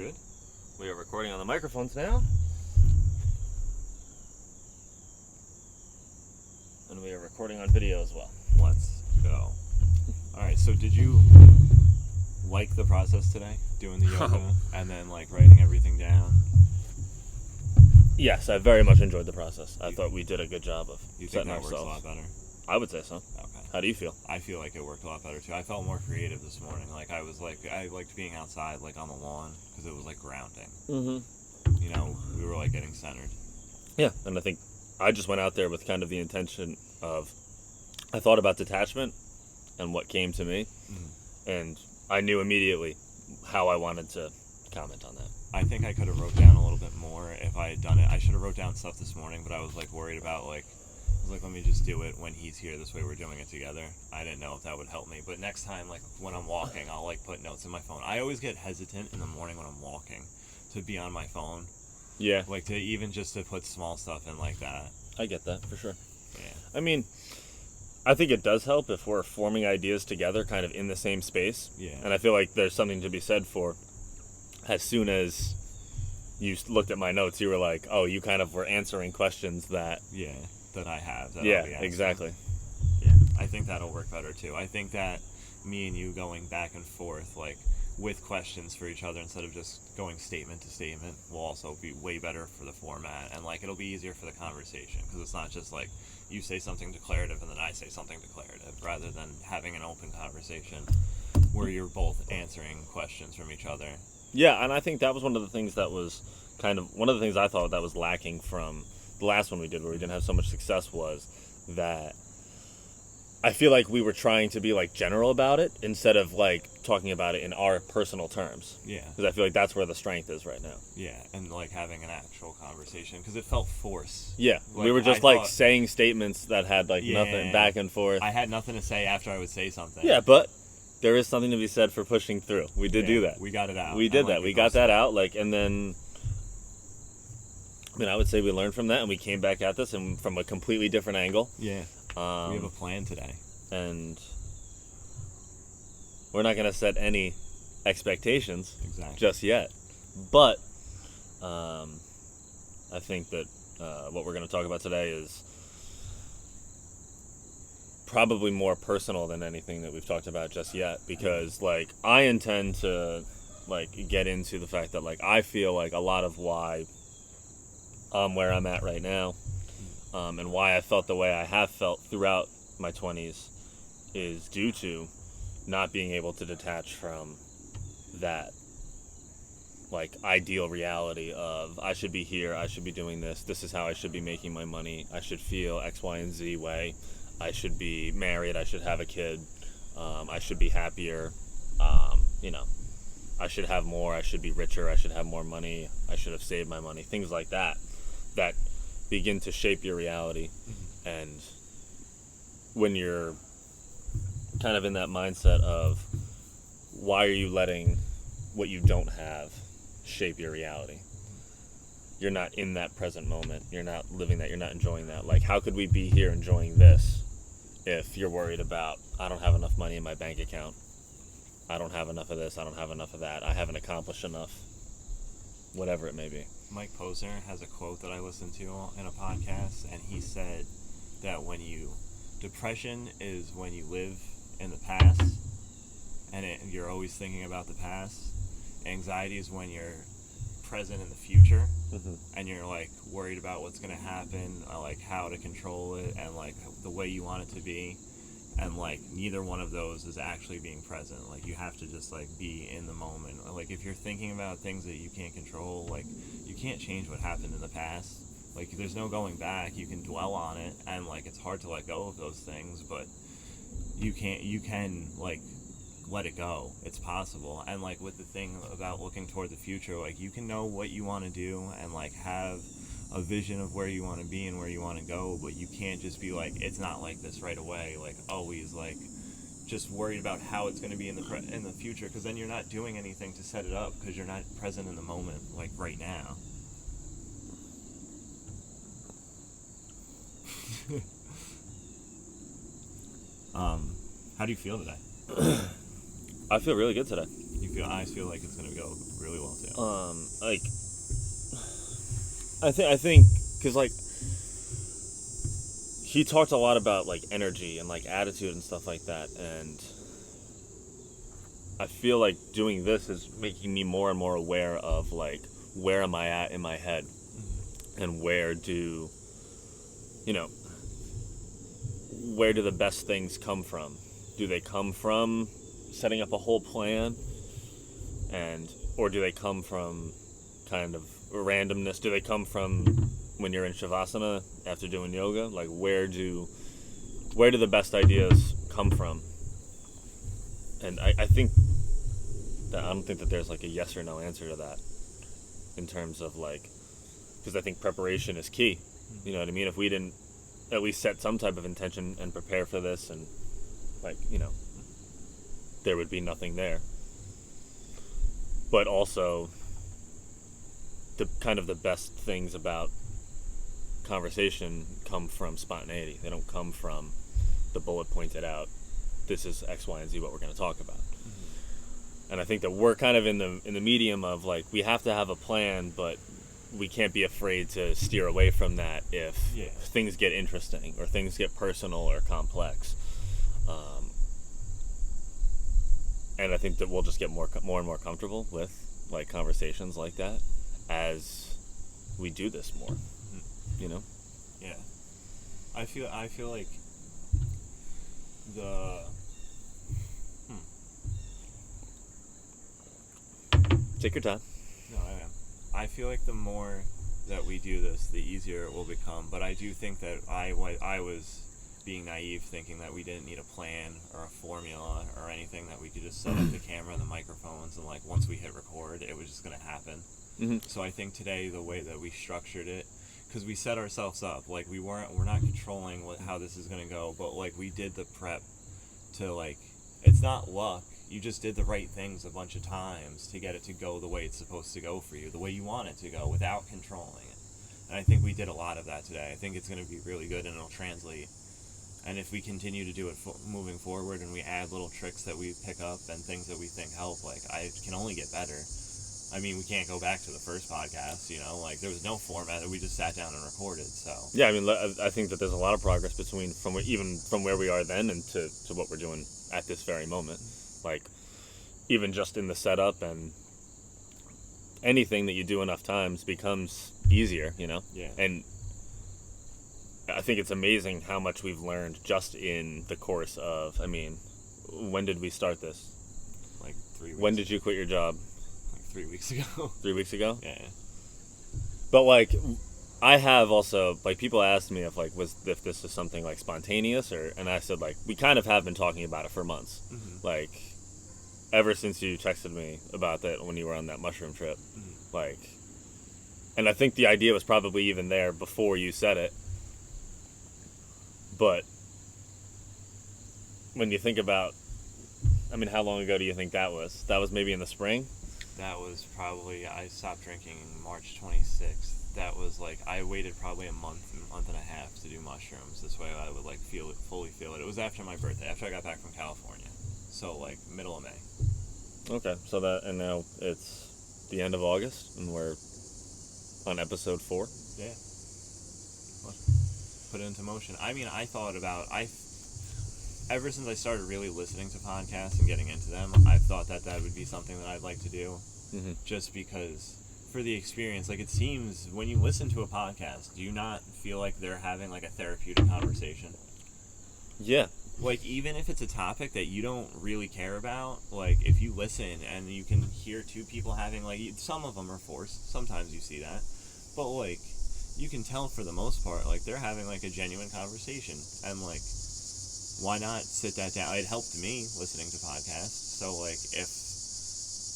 good? We are recording on the microphones now. And we are recording on video as well. Let's go. Alright, so did you like the process today? Doing the yoga and then writing everything down? Yes, I very much enjoyed the process. I thought we did a good job of You think setting that ourselves. works a lot better? I would say so. Okay. How do you feel? I feel like it worked a lot better too. I felt more creative this morning. I liked being outside, on the lawn, because it was grounding. Mm-hmm. You know, we were getting centered. Yeah, and I think I just went out there with kind of the intention of, I thought about detachment and what came to me, and I knew immediately how I wanted to comment on that. I think I could have wrote down a little bit more if I had done it. I should have wrote down stuff this morning, but I was worried about let me just do it when he's here. This way we're doing it together. I didn't know if that would help me, but next time, when I'm walking, I'll put notes in my phone. I always get hesitant in the morning when I'm walking to be on my phone. Yeah. To even just to put small stuff in like that. I get that, for sure. Yeah. I mean, I think it does help if we're forming ideas together kind of in the same space. Yeah. And I feel like there's something to be said for, as soon as you looked at my notes, you were like, oh, you kind of were answering questions that... Yeah, that I have. Yeah, exactly. Yeah, I think that'll work better too. I think that me and you going back and forth, with questions for each other instead of just going statement to statement will also be way better for the format, and it'll be easier for the conversation, because it's not just you say something declarative and then I say something declarative, rather than having an open conversation where you're both answering questions from each other. Yeah, and I think that was one of the things that was one of the things I thought that was lacking from the last one we did, where we didn't have so much success, was that I feel like we were trying to be general about it instead of talking about it in our personal terms. Yeah. Because I feel like that's where the strength is right now. Yeah, and having an actual conversation, because it felt forced. Yeah, we were just saying statements that had nothing back and forth. I had nothing to say after I would say something. Yeah, but there is something to be said for pushing through. We did do that. We got it out. We did that. We got that out, and then... I mean, I would say we learned from that, and we came back at this and from a completely different angle. Yeah. We have a plan today. And we're not going to set any expectations just yet. But I think that what we're going to talk about today is probably more personal than anything that we've talked about just yet. Because, I intend to, get into the fact that, I feel like a lot of why I'm where I'm at right now, and why I felt the way I have felt throughout my 20s is due to not being able to detach from that ideal reality of I should be here, I should be doing this is how I should be making my money, I should feel X, Y, and Z way, I should be married, I should have a kid, I should be happier, I should have more, I should be richer, I should have more money, I should have saved my money, things like that begin to shape your reality. And when you're kind of in that mindset of why are you letting what you don't have shape your reality, you're not in that present moment, you're not living that, you're not enjoying that. How could we be here enjoying this if you're worried about, I don't have enough money in my bank account, I don't have enough of this, I don't have enough of that, I haven't accomplished enough, whatever it may be. Mike Posner has a quote that I listened to in a podcast, and he said that depression is when you live in the past, and you're always thinking about the past. Anxiety is when you're present in the future, and you're worried about what's going to happen, how to control it, and the way you want it to be. And neither one of those is actually being present. You have to just be in the moment. If you're thinking about things that you can't control, you can't change what happened in the past. There's no going back. You can dwell on it, and it's hard to let go of those things, but you can let it go. It's possible. And with the thing about looking toward the future, you can know what you want to do and have a vision of where you want to be and where you want to go, but you can't just be it's not like this right away, always just worried about how it's going to be in the future, because then you're not doing anything to set it up, because you're not present in the moment right now. How do you feel today? I feel really good today. I feel like it's gonna go really well too. Like, I think, because like, he talked a lot about like energy and like attitude and stuff like that, and I feel like doing this is making me more and more aware of like, where am I at in my head, and where do the best things come from? Do they come from setting up a whole plan, or do they come from kind of randomness? Do they come from when you're in shavasana after doing yoga? Like, where do the best ideas come from? And I think that I don't think that there's like a yes or no answer to that, in terms of like, because I think preparation is key. You know what I mean? If we didn't at least set some type of intention and prepare for this, and like, there would be nothing there. But also, the best things about conversation come from spontaneity. They don't come from the bullet pointed out, this is X, Y, and Z what we're going to talk about. And I think that we're kind of in the medium of like, we have to have a plan, but we can't be afraid to steer away from that if things get interesting or things get personal or complex. And I think that we'll just get more and more comfortable with like conversations like that as we do this more. Yeah, I feel like the Take your time. No, I am. I feel like the more that we do this, the easier it will become. But I do think that I was being naive, thinking that we didn't need a plan or a formula or anything, that we could just set up the camera and the microphones, and like once we hit record, it was just going to happen. Mm-hmm. So I think today the way that we structured it, because we set ourselves up, like we're not controlling how this is going to go, but like we did the prep to like, it's not luck. You just did the right things a bunch of times to get it to go the way it's supposed to go for you, the way you want it to go, without controlling it. And I think we did a lot of that today. I think it's going to be really good, and it'll translate. And if we continue to do it moving forward, and we add little tricks that we pick up and things that we think help, like, I can only get better. I mean, we can't go back to the first podcast, like there was no format that we just sat down and recorded. So yeah, I mean, I think that there's a lot of progress even from where we are then and to what we're doing at this very moment. Like, even just in the setup, and anything that you do enough times becomes easier, Yeah. And I think it's amazing how much we've learned just in the course of, when did we start this? Like 3 weeks. When did you quit your job? Like 3 weeks ago. 3 weeks ago? Yeah. But like, I have also, like, people asked me if this is something like spontaneous, and I said like, we kind of have been talking about it for months. Mm-hmm. Like, ever since you texted me about that when you were on that mushroom trip. Mm-hmm. Like, and I think the idea was probably even there before you said it. But when you think about, how long ago do you think that was? That was maybe in the spring? That was probably, I stopped drinking March 26th. That was like, I waited probably a month and a half to do mushrooms. This way I would like fully feel it. It was after my birthday, after I got back from California. So like middle of May. Okay, and now it's the end of August, and we're on episode 4. Yeah. Put it into motion. I thought about, ever since I started really listening to podcasts and getting into them, I thought that would be something that I'd like to do. Mm-hmm. Just because, for the experience, like, it seems when you listen to a podcast, do you not feel like they're having like a therapeutic conversation? Yeah. Like, even if it's a topic that you don't really care about, like, if you listen and you can hear two people having, like, some of them are forced, sometimes you see that, but, like, you can tell for the most part, like, they're having, like, a genuine conversation, and, like, why not sit that down? It helped me listening to podcasts, so, like, if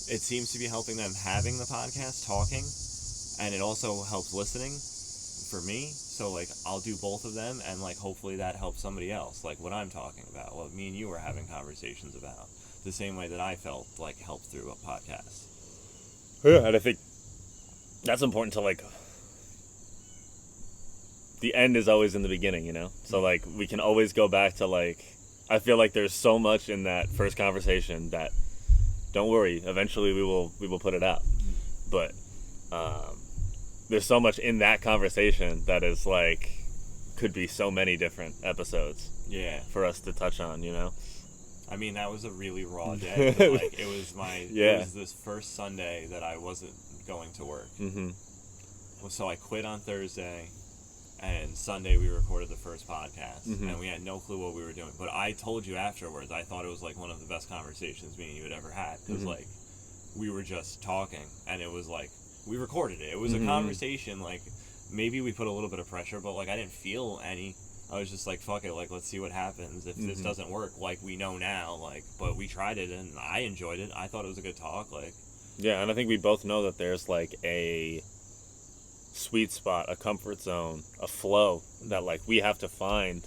it seems to be helping them having the podcast, talking, and it also helps listening for me, so like I'll do both of them, and like hopefully that helps somebody else, like what I'm talking about, what me and you were having conversations about, the same way that I felt like helped through a podcast. Yeah, and I think that's important to like, the end is always in the beginning, so like we can always go back to like, I feel like there's so much in that first conversation that Don't worry. Eventually we will put it out. But there's so much in that conversation that is like could be so many different episodes. Yeah. For us to touch on, you know. I mean, that was a really raw day. Like it was it was this first Sunday that I wasn't going to work. Mm-hmm. So I quit on Thursday, and Sunday we recorded the first podcast, and we had no clue what we were doing. But I told you afterwards, I thought it was like one of the best conversations me and you had ever had, because like we were just talking, and it was like we recorded it. It was a conversation. Like maybe we put a little bit of pressure, but like I didn't feel any. I was just like, fuck it, like let's see what happens. If this doesn't work, like we know now, like, but we tried it and I enjoyed it. I thought it was a good talk, like. Yeah, and I think we both know that there's like a sweet spot, a comfort zone, a flow that like we have to find.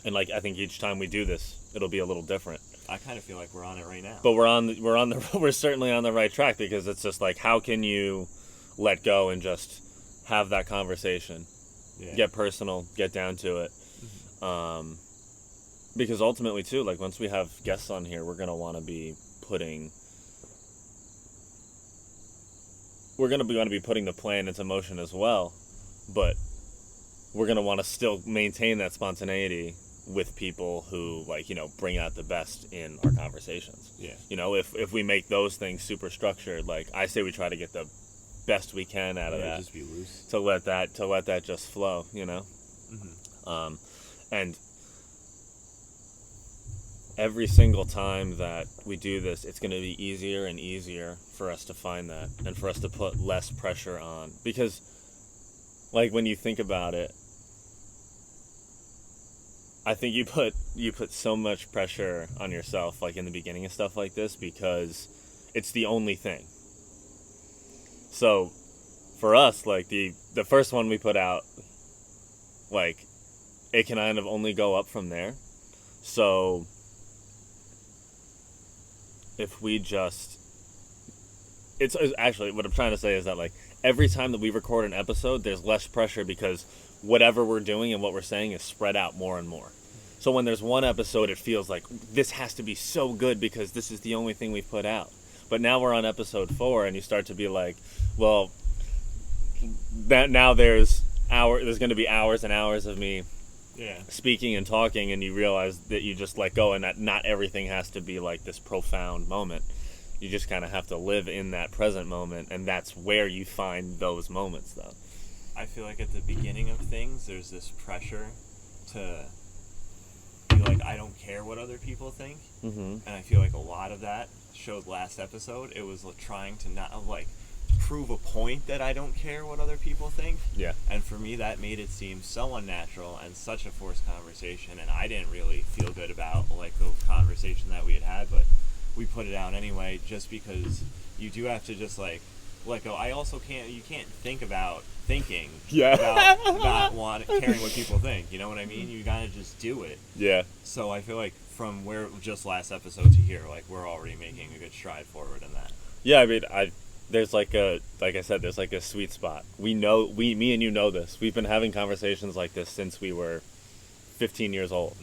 And like I think each time we do this, it'll be a little different. I kind of feel like we're on it right now. But we're certainly on the right track, because it's just like, how can you let go and just have that conversation? Yeah. Get personal, get down to it. Because ultimately too, like once we have guests on here, we're going to want to be putting the plan into motion as well, but we're going to want to still maintain that spontaneity with people who like, you know, bring out the best in our conversations. Yeah. You know, if we make those things super structured, like I say, we try to get the best we can out of that. Just be loose. To let that just flow, you know. And every single time that we do this, it's going to be easier and easier for us to find that, and for us to put less pressure on, because like when you think about it, I think you put so much pressure on yourself, like in the beginning of stuff like this, because it's the only thing. So, for us, like the first one we put out, like it can kind of only go up from there. So, if we just, it's actually what I'm trying to say is that like every time that we record an episode, there's less pressure, because whatever we're doing and what we're saying is spread out more and more. So when there's one episode, it feels like this has to be so good because this is the only thing we've put out. But now we're on episode 4, and you start to be like, well, that now there's going to be hours and hours of me speaking and talking, and you realize that you just let go, and that not everything has to be like this profound moment. You just kind of have to live in that present moment, and that's where you find those moments, though. I feel like at the beginning of things, there's this pressure to be like, I don't care what other people think. And I feel like a lot of that showed last episode. It was trying to not like prove a point that I don't care what other people think. Yeah. And for me, that made it seem so unnatural and such a forced conversation, and I didn't really feel good about like the conversation that we had, but we put it out anyway, just because you do have to just like let go. I also you can't think about thinking about not caring what people think, you know what I mean? You gotta just do it. Yeah. So I feel like from where just last episode to here, like we're already making a good stride forward in that. Yeah, I mean, there's like I said, there's like a sweet spot. Me and you know this. We've been having conversations like this since we were 15 years old.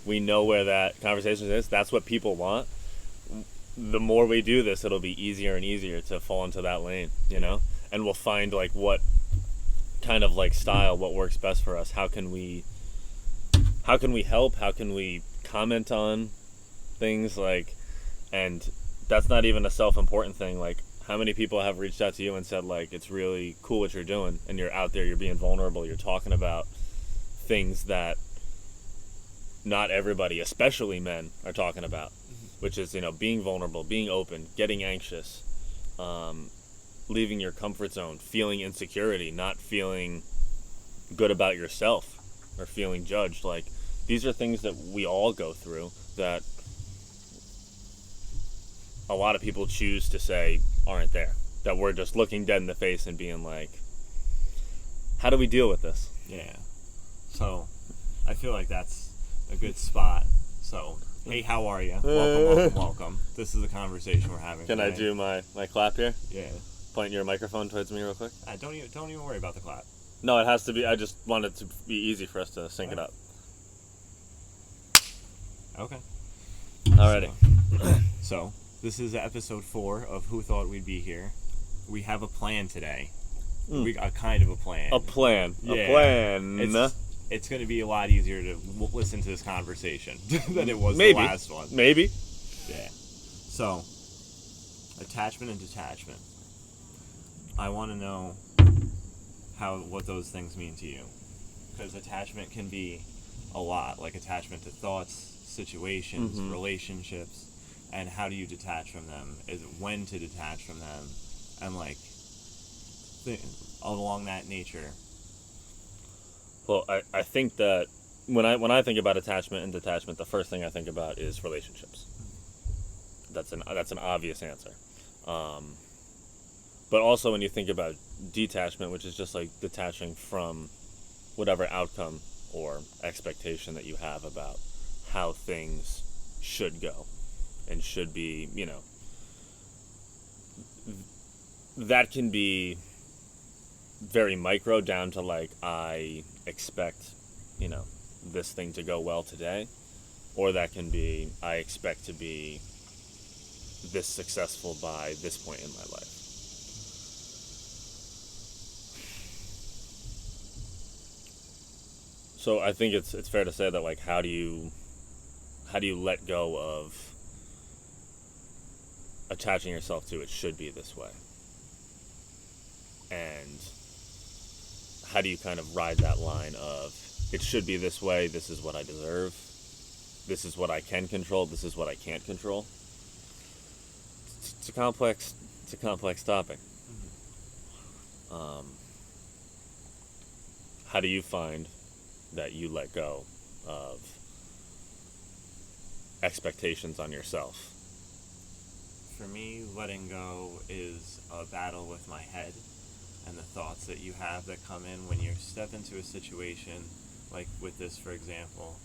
We know where that conversation is. That's what people want. The more we do this, it'll be easier and easier to fall into that lane, you know? And we'll find like what kind of like style, what works best for us. How can we help? How can we comment on things, like, and that's not even a self-important thing. Like, how many people have reached out to you and said like, it's really cool what you're doing, and you're out there, you're being vulnerable, you're talking about things that not everybody, especially men, are talking about, which is, you know, being vulnerable, being open, getting anxious, leaving your comfort zone, feeling insecurity, not feeling good about yourself or feeling judged. Like, these are things that we all go through that a lot of people choose to say aren't there, that we're just looking dead in the face and being like, how do we deal with this? Yeah. So I feel like that's a good spot. So, hey, how are you? Welcome. This is a conversation we're having Can today. I do my clap here? Yeah. Point your microphone towards me real quick. Don't even worry about the clap. No, it has to be. I just want it to be easy for us to sync it up. Okay. Alrighty. So This is episode 4 of Who Thought We'd Be Here. We have a plan today. We got kind of a plan. A plan. Yeah. A plan. It's going to be a lot easier to listen to this conversation than it was Maybe. the last one. Maybe. Yeah. So, attachment and detachment. I want to know what those things mean to you. Because attachment can be a lot, like attachment to thoughts, situations, relationships, and how do you detach from them? Is it when to detach from them? And like, along that nature. Well, I think that when I think about attachment and detachment, the first thing I think about is relationships. That's an obvious answer. But also when you think about detachment, which is just like detaching from whatever outcome or expectation that you have about how things should go and should be, that can be very micro, down to like, I expect, this thing to go well today, or that can be, I expect to be this successful by this point in my life. So I think it's fair to say that, like, how do you let go of attaching yourself to it should be this way, and how do you kind of ride that line of it should be this way, this is what I deserve, this is what I can control, this is what I can't control. It's a complex topic. How do you find that you let go of expectations on yourself? For me, letting go is a battle with my head and the thoughts that you have that come in when you step into a situation, like with this, for example,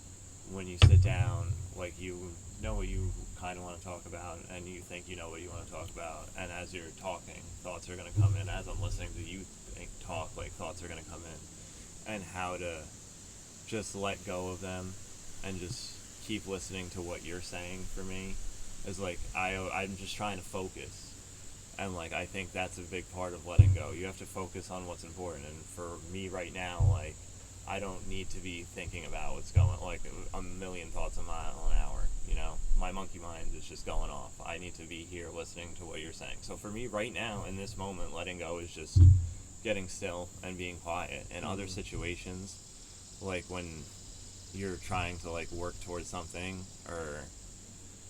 when you sit down, like you know what you kind of want to talk about, and you think you know what you want to talk about, and as you're talking, thoughts are going to come in. As I'm listening to you talk, like thoughts are going to come in, and how to just let go of them and just keep listening to what you're saying. For me is like I'm just trying to focus, and like I think that's a big part of letting go. You have to focus on what's important, and for me right now, like I don't need to be thinking about what's going, like a million thoughts a mile an hour, my monkey mind is just going off. I need to be here listening to what you're saying. So for me right now in this moment, letting go is just getting still and being quiet. In other situations, like when you're trying to like work towards something, or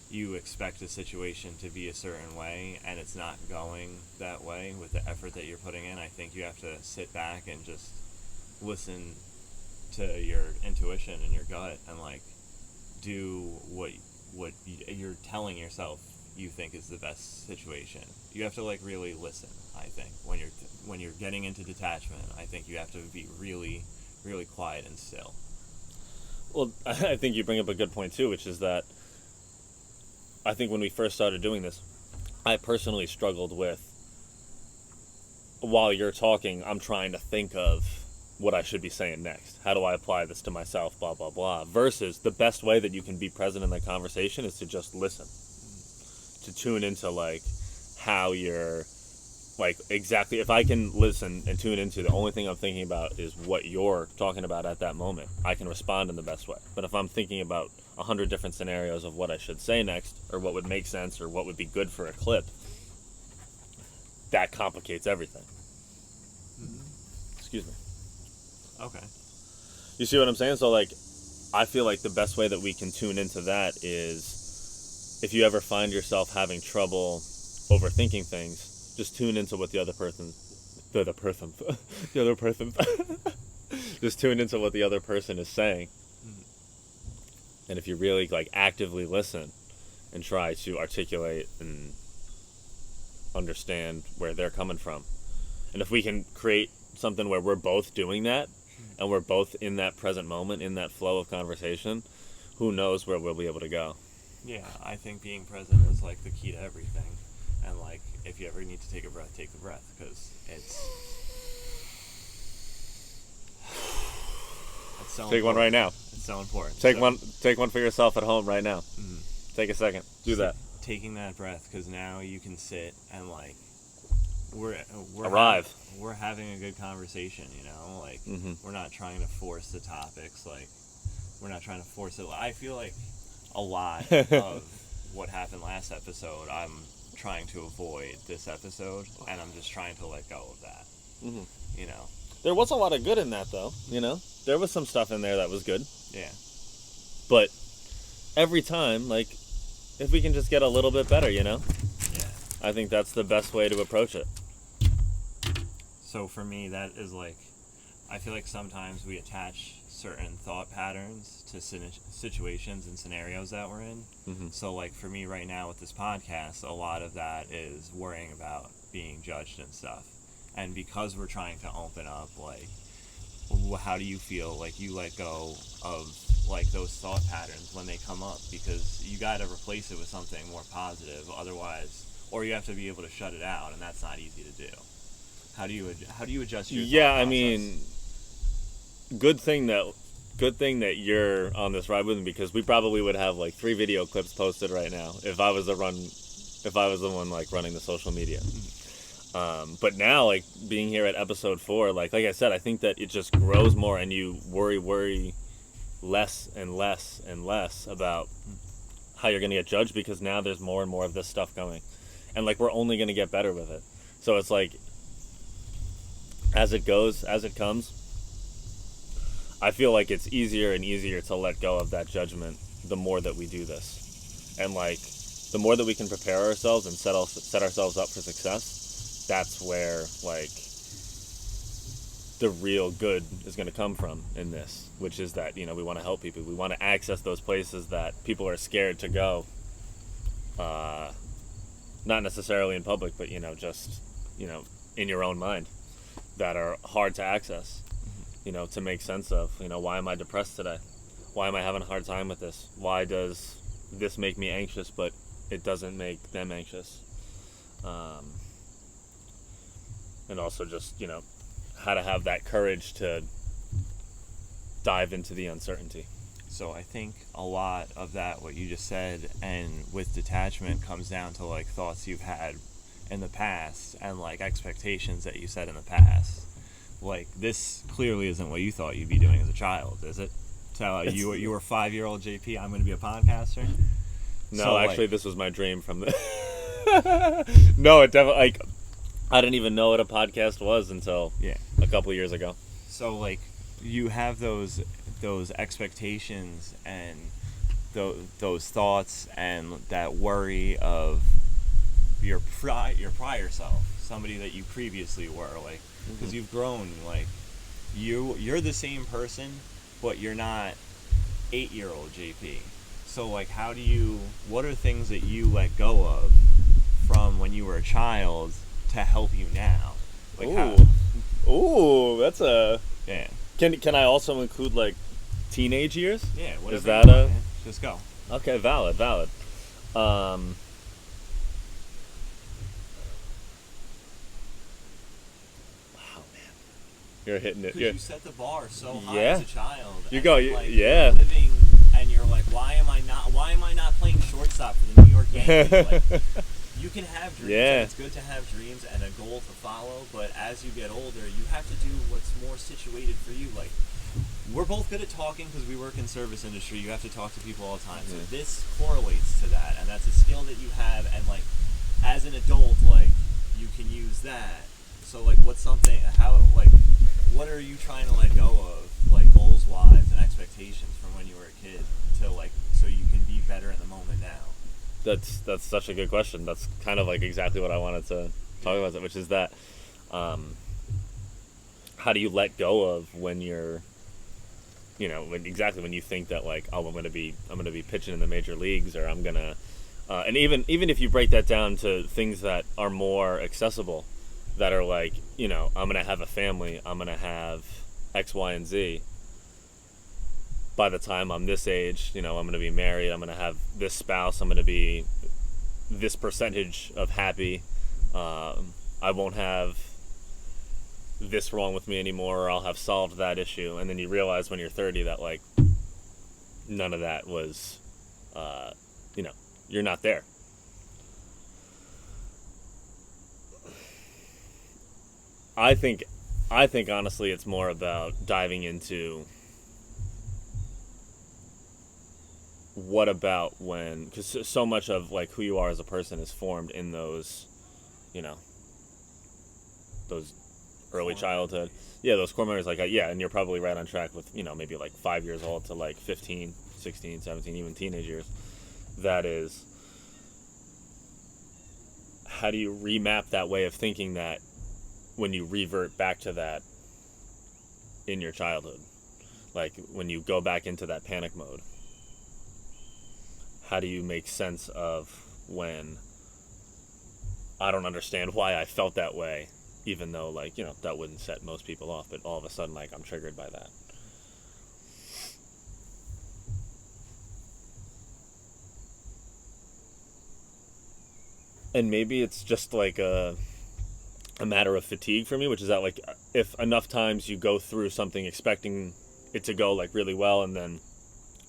you expect a situation to be a certain way and it's not going that way with the effort that you're putting in, I think you have to sit back and just listen to your intuition and your gut and like do what you're telling yourself you think is the best situation. You have to like really listen. I think when you're getting into detachment, I think you have to be really, really quiet and still. Well, I think you bring up a good point too, which is that I think when we first started doing this, I personally struggled with, while you're talking, I'm trying to think of what I should be saying next. How do I apply this to myself, blah, blah, blah. Versus the best way that you can be present in the conversation is to just listen. To tune into, like, how you're, like, exactly, if I can listen and tune into the only thing I'm thinking about is what you're talking about at that moment, I can respond in the best way. But if I'm thinking about 100 different scenarios of what I should say next, or what would make sense, or what would be good for a clip, that complicates everything. Excuse me. Okay. You see what I'm saying? So, like, I feel like the best way that we can tune into that is, if you ever find yourself having trouble overthinking things, just tune into what the other person just tune into what the other person is saying. And if you really, like, actively listen and try to articulate and understand where they're coming from, and if we can create something where we're both doing that, and we're both in that present moment, in that flow of conversation, who knows where we'll be able to go. Yeah, I think being present is like the key to everything. And like, if you ever need to take a breath, take the breath, because it's so Take important. one right now. It's so important. Take one for yourself at home right now. Take a second. Do that. taking that breath, because now you can sit and like we're Arrive. We're having a good conversation, you know, like we're not trying to force the topics, like we're not trying to force it. I feel like a lot of what happened last episode I'm trying to avoid this episode, and I'm just trying to let go of that. You know, there was a lot of good in that, though. You know, there was some stuff in there that was good. Yeah. But every time, like, if we can just get a little bit better, you know? Yeah. I think that's the best way to approach it. So for me, that is like, I feel like sometimes we attach certain thought patterns to situations and scenarios that we're in. So like for me right now with this podcast, a lot of that is worrying about being judged and stuff. And because we're trying to open up, like, how do you feel like you let go of like those thought patterns when they come up? Because you got to replace it with something more positive, otherwise, or you have to be able to shut it out, and that's not easy to do. How do you adjust your Yeah, thought I process? mean, good thing that you're on this ride with me, because we probably would have like 3 video clips posted right now if I was the one like running the social media. But now, like, being here at episode 4, like I said, I think that it just grows more, and you worry less and less and less about how you're going to get judged, because now there's more and more of this stuff coming, and like we're only going to get better with it. So it's like, as it comes, I feel like it's easier and easier to let go of that judgment the more that we do this, and like the more that we can prepare ourselves and set ourselves up for success. That's where, like, the real good is going to come from in this, which is that, you know, we want to help people. We want to access those places that people are scared to go. Not necessarily in public, but, you know, just, you know, in your own mind, that are hard to access, you know, to make sense of. You know, why am I depressed today? Why am I having a hard time with this? Why does this make me anxious, but it doesn't make them anxious? And also just, you know, how to have that courage to dive into the uncertainty. So I think a lot of that, what you just said, and with detachment, comes down to like thoughts you've had in the past and like expectations that you set in the past. Like, this clearly isn't what you thought you'd be doing as a child, is it? So you were 5-year-old JP, I'm going to be a podcaster? No, So, actually, like, this was my dream from the... No, it definitely, like, I didn't even know what a podcast was until a couple years ago. So, like, you have those expectations and those thoughts and that worry of your prior self, somebody that you previously were, like, because you've grown, like, you're the same person, but you're not 8-year-old JP. So, like, what are things that you let go of from when you were a child to help you now? Like, Ooh, that's a... Yeah. Can I also include, like, teenage years? Yeah, whatever Is that you want, man. Just go. Okay, valid. Wow, man. You're hitting it. Because you set the bar so high Yeah. as a child. You and go, then, like, yeah. you're living, and you're like, why am I not playing shortstop for the New York Yankees? Like, you can have dreams, Yeah. and it's good to have dreams and a goal to follow, but as you get older, you have to do what's more situated for you. Like, we're both good at talking because we work in service industry. You have to talk to people all the time. So this correlates to that, and that's a skill that you have, and like, as an adult, like, you can use that. So, like, what are you trying to let go of, like, goals-wise and expectations from when you were a kid to, like, so you can be better in the moment now? That's such a good question. That's kind of like exactly what I wanted to talk about, which is that how do you let go of when you're, you know, when you think that, like, oh, I'm gonna be pitching in the major leagues, or I'm gonna and even if you break that down to things that are more accessible, that are like, you know, I'm gonna have a family, I'm gonna have X, Y, and Z. By the time I'm this age, you know, I'm gonna be married, I'm gonna have this spouse, I'm gonna be this percentage of happy, I won't have this wrong with me anymore, or I'll have solved that issue. And then you realize when you're 30 that, like, none of that was, you know, you're not there. I think honestly it's more about diving into what about when, because so much of like who you are as a person is formed in those, you know, those early childhood, those core memories, like and you're probably right on track with, maybe like 5 years old to like 15, 16, 17, even teenage years. That is, how do you remap that way of thinking that when you revert back to that in your childhood, like when you go back into that panic mode? How do you make sense of when I don't understand why I felt that way, even though, like, that wouldn't set most people off, but all of a sudden, like, I'm triggered by that. And maybe it's just like a matter of fatigue for me, which is that, like, if enough times you go through something expecting it to go, like, really well, and then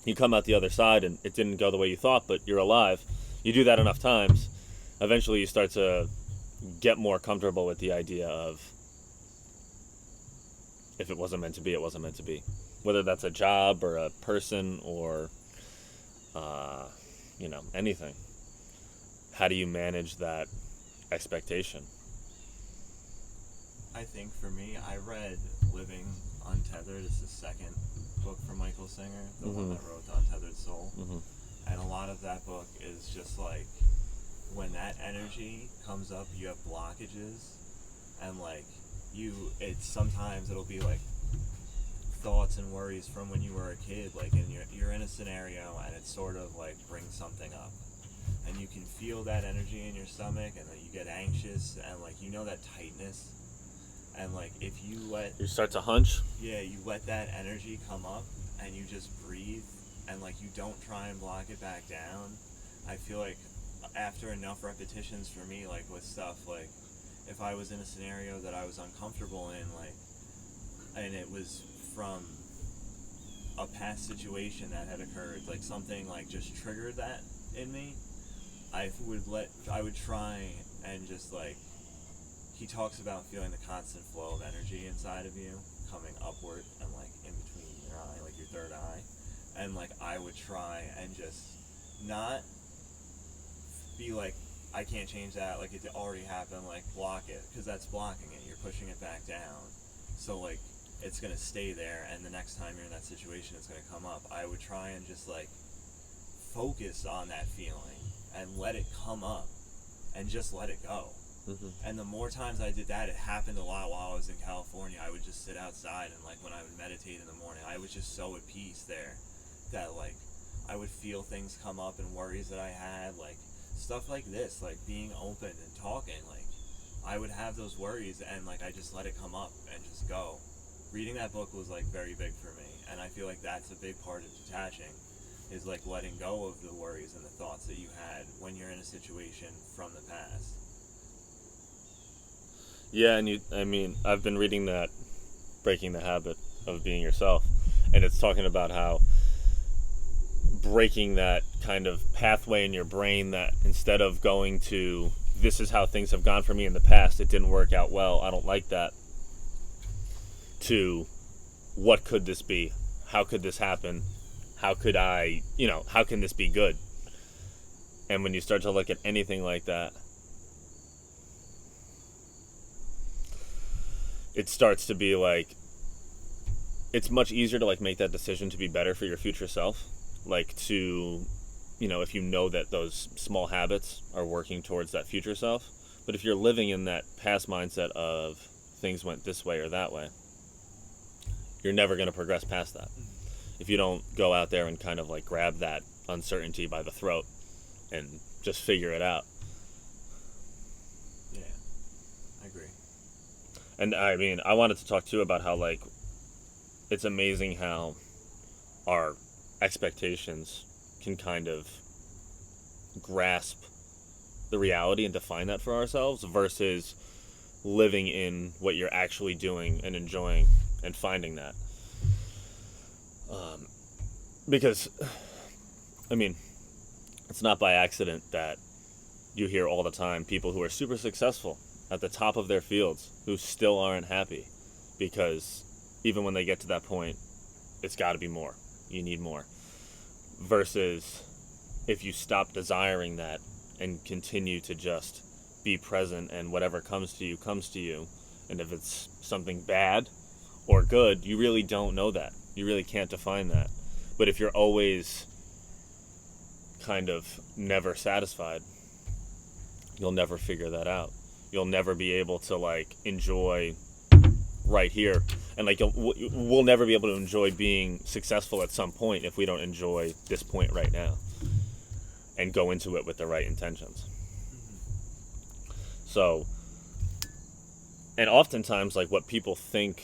you come out the other side and it didn't go the way you thought, but you're alive, you do that enough times, eventually you start to get more comfortable with the idea of, if it wasn't meant to be, it wasn't meant to be. Whether that's a job or a person or, anything. How do you manage that expectation? I think for me, I read Living Untethered. It's the second book from Michael Singer, the one that wrote The Untethered Soul. And a lot of that book is just like, when that energy comes up, you have blockages, and like sometimes it'll be like thoughts and worries from when you were a kid, like, and you're in a scenario and it sort of like brings something up, and you can feel that energy in your stomach, and then you get anxious, and like that tightness, and like if you start to hunch, you let that energy come up and you just breathe, and like you don't try and block it back down. I feel like after enough repetitions for me, like with stuff, like if I was in a scenario that I was uncomfortable in, like, and it was from a past situation that had occurred, like something like just triggered that in me, I would try and just like, he talks about feeling the constant flow of energy inside of you coming upward and like in between your eye, like your third eye, and like I would try and just not be like, I can't change that, like it already happened, like block it, because that's blocking it, you're pushing it back down, so like it's gonna stay there, and the next time you're in that situation it's gonna come up. I would try and just like focus on that feeling and let it come up and just let it go. And the more times I did that, it happened a lot while I was in California. I would just sit outside, and like when I would meditate in the morning, I was just so at peace there that like I would feel things come up and worries that I had, like stuff like this, like being open and talking, like I would have those worries, and like I just let it come up and just go. Reading that book was like very big for me, and I feel like that's a big part of detaching, is like letting go of the worries and the thoughts that you had when you're in a situation from the past. Yeah, and I've been reading that Breaking the Habit of Being Yourself, and it's talking about how breaking that kind of pathway in your brain that instead of going to, this is how things have gone for me in the past, it didn't work out well, I don't like that, to what could this be? How could this happen? How could I, how can this be good? And when you start to look at anything like that, it starts to be like, it's much easier to like make that decision to be better for your future self. Like to, if you know that those small habits are working towards that future self. But if you're living in that past mindset of things went this way or that way, you're never going to progress past that. If you don't go out there and kind of like grab that uncertainty by the throat and just figure it out. Yeah, I agree. And I wanted to talk too about how like it's amazing how our expectations can kind of grasp the reality and define that for ourselves versus living in what you're actually doing and enjoying and finding that. Because, it's not by accident that you hear all the time people who are super successful at the top of their fields who still aren't happy, because even when they get to that point, it's got to be more. You need more. Versus if you stop desiring that and continue to just be present, and whatever comes to you. And if it's something bad or good, you really don't know that. You really can't define that. But if you're always kind of never satisfied, you'll never figure that out. You'll never be able to like enjoy right here, and like we'll never be able to enjoy being successful at some point if we don't enjoy this point right now and go into it with the right intentions. So, and oftentimes like what people think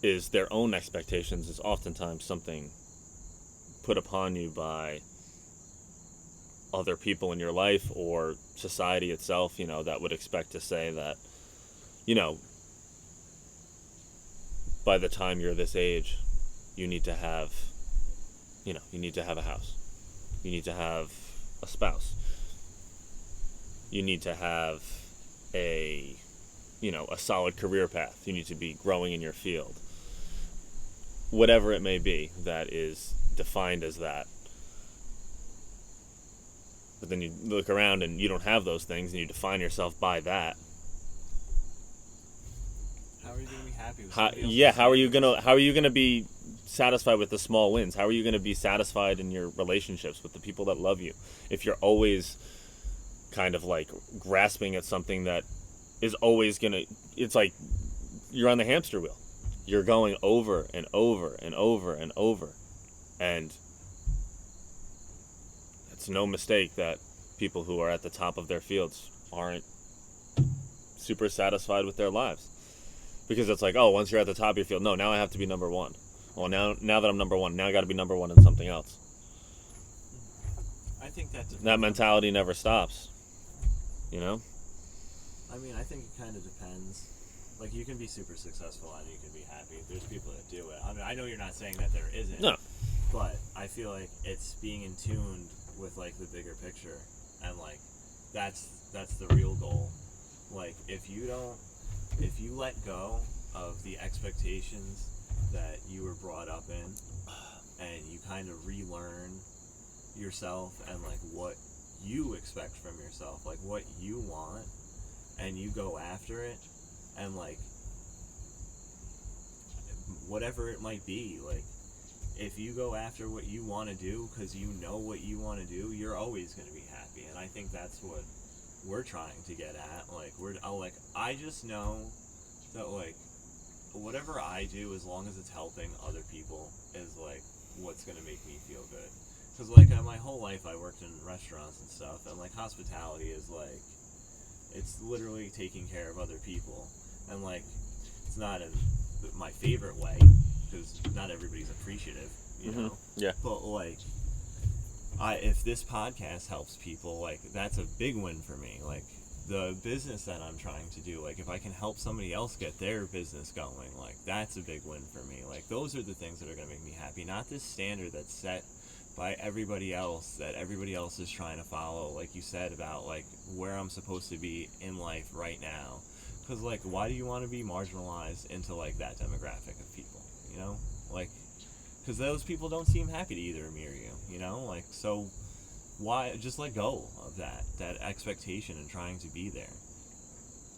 is their own expectations is oftentimes something put upon you by other people in your life or society itself, that would expect to say that, by the time you're this age, you need to have a house. You need to have a spouse. You need to have a solid career path. You need to be growing in your field. Whatever it may be that is defined as that. But then you look around and you don't have those things, and you define yourself by that. How are you going to be happy with how are you gonna be satisfied with the small wins? How are you gonna be satisfied in your relationships with the people that love you if you're always kind of like grasping at something that is always it's like you're on the hamster wheel. You're going over and over and over and over. And it's no mistake that people who are at the top of their fields aren't super satisfied with their lives. Because it's like, oh, once you're at the top of your field, no, now I have to be number one. Well, now that I'm number one, now I got to be number one in something else. I think that mentality never stops. I mean, I think it kind of depends. Like, you can be super successful and you can be happy. There's people that do it. I mean, I know you're not saying that there isn't. No. But I feel like it's being in tune with, like, the bigger picture. And, like, that's the real goal. Like, if you let go of the expectations that you were brought up in, and you kind of relearn yourself and like what you expect from yourself, like what you want, and you go after it, and like whatever it might be, like if you go after what you want to do because you know what you want to do, you're always going to be happy. And I think that's what we're trying to get at. Like I just know that like whatever I do, as long as it's helping other people, is like what's gonna make me feel good. Because like my whole life I worked in restaurants and stuff, and like hospitality is like, it's literally taking care of other people, and like it's not in my favorite way because not everybody's appreciative, you know. Yeah. But like if this podcast helps people, like that's a big win for me. Like the business that I'm trying to do, like if I can help somebody else get their business going, like that's a big win for me. Like those are the things that are going to make me happy, not this standard that's set by everybody else that everybody else is trying to follow, like you said about like where I'm supposed to be in life right now. Because like why do you want to be marginalized into like that demographic of people, like because those people don't seem happy to either mirror you, like so why just let go of that expectation and trying to be there,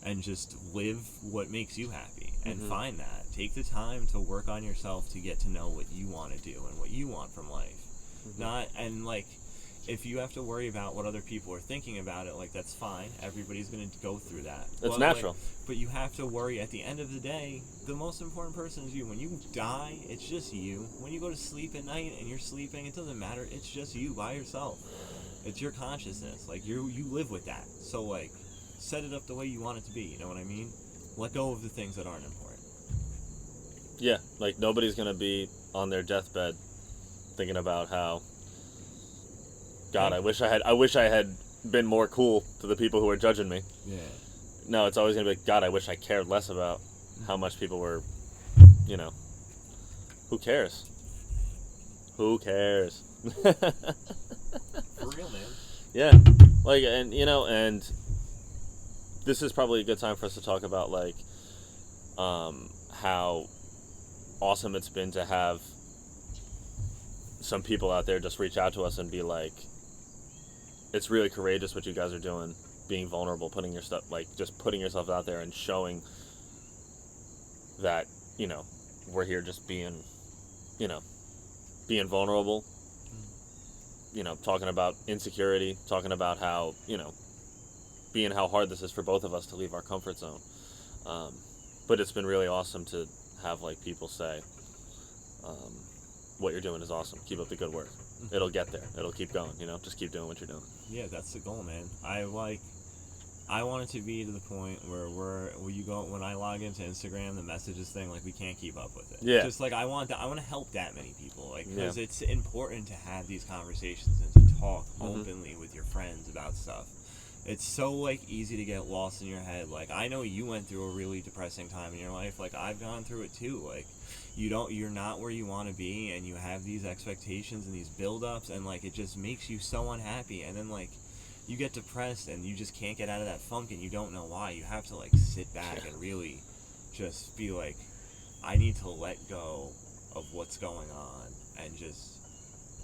and just live what makes you happy, and find that. Take the time to work on yourself to get to know what you want to do and what you want from life. And like if you have to worry about what other people are thinking about it, like that's fine. Everybody's going to go through that. It's natural. But you have to worry at the end of the day, the most important person is you. When you die, it's just you. When you go to sleep at night and you're sleeping, it doesn't matter. It's just you by yourself. It's your consciousness. Like you live with that. So like set it up the way you want it to be. You know what I mean? Let go of the things that aren't important. Yeah, like nobody's going to be on their deathbed thinking about how, God, I wish I had been more cool to the people who are judging me. Yeah. No, it's always going to be, God, I wish I cared less about how much people were, who cares? Who cares? For real, man. Yeah. Like, and this is probably a good time for us to talk about like how awesome it's been to have some people out there just reach out to us and be like, it's really courageous what you guys are doing, being vulnerable, putting your stuff, like just putting yourself out there and showing that, you know, we're here just being, you know, being vulnerable, you know, talking about insecurity, talking about how, you know, being how hard this is for both of us to leave our comfort zone. But it's been really awesome to have like people say, what you're doing is awesome. Keep up the good work. It'll get there. It'll keep going, you know, just keep doing what you're doing. Yeah, that's the goal, man. I want it to be to the point where when I log into Instagram, the messages thing, like we can't keep up with it. Yeah. Just like I want to help that many people, like because Yeah. it's important to have these conversations and to talk openly with your friends about stuff. It's so like easy to get lost in your head. Like I know you went through a really depressing time in your life. Like I've gone through it too. Like you're not where you want to be, and you have these expectations and these build-ups, and like it just makes you so unhappy. And then like you get depressed and you just can't get out of that funk, and you don't know why. You have to like sit back and really just be like, I need to let go of what's going on and just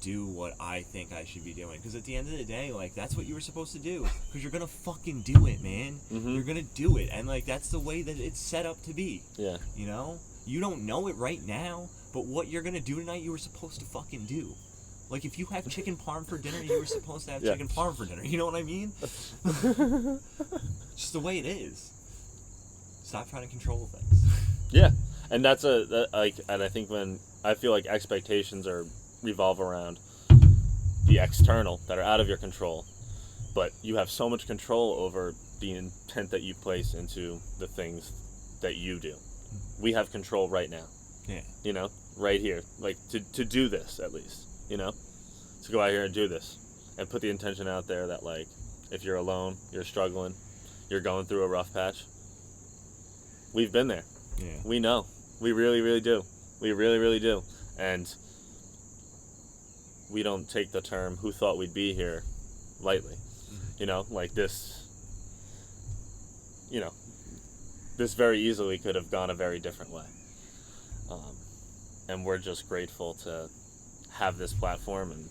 do what I think I should be doing. Because at the end of the day, like that's what you were supposed to do, because you're gonna fucking do it, man. You're gonna do it, and like that's the way that it's set up to be. Yeah. You know, you don't know it right now, but what you're gonna do tonight, you were supposed to fucking do. Like if you have chicken parm for dinner, you were supposed to have chicken parm for dinner. You know what I mean? Just the way it is. Stop trying to control things. Yeah, and that's and I think when I feel like expectations revolve around the external that are out of your control, but you have so much control over the intent that you place into the things that you do. We have control right now. Yeah. You know, right here, like to do this at least. You know, to go out here and do this and put the intention out there that like if you're alone, you're struggling, you're going through a rough patch. We've been there. Yeah. We know. We really, really do. We really, really do. And we don't take the term "who thought we'd be here" lightly. You know, like this. You know, this very easily could have gone a very different way. And we're just grateful to have this platform and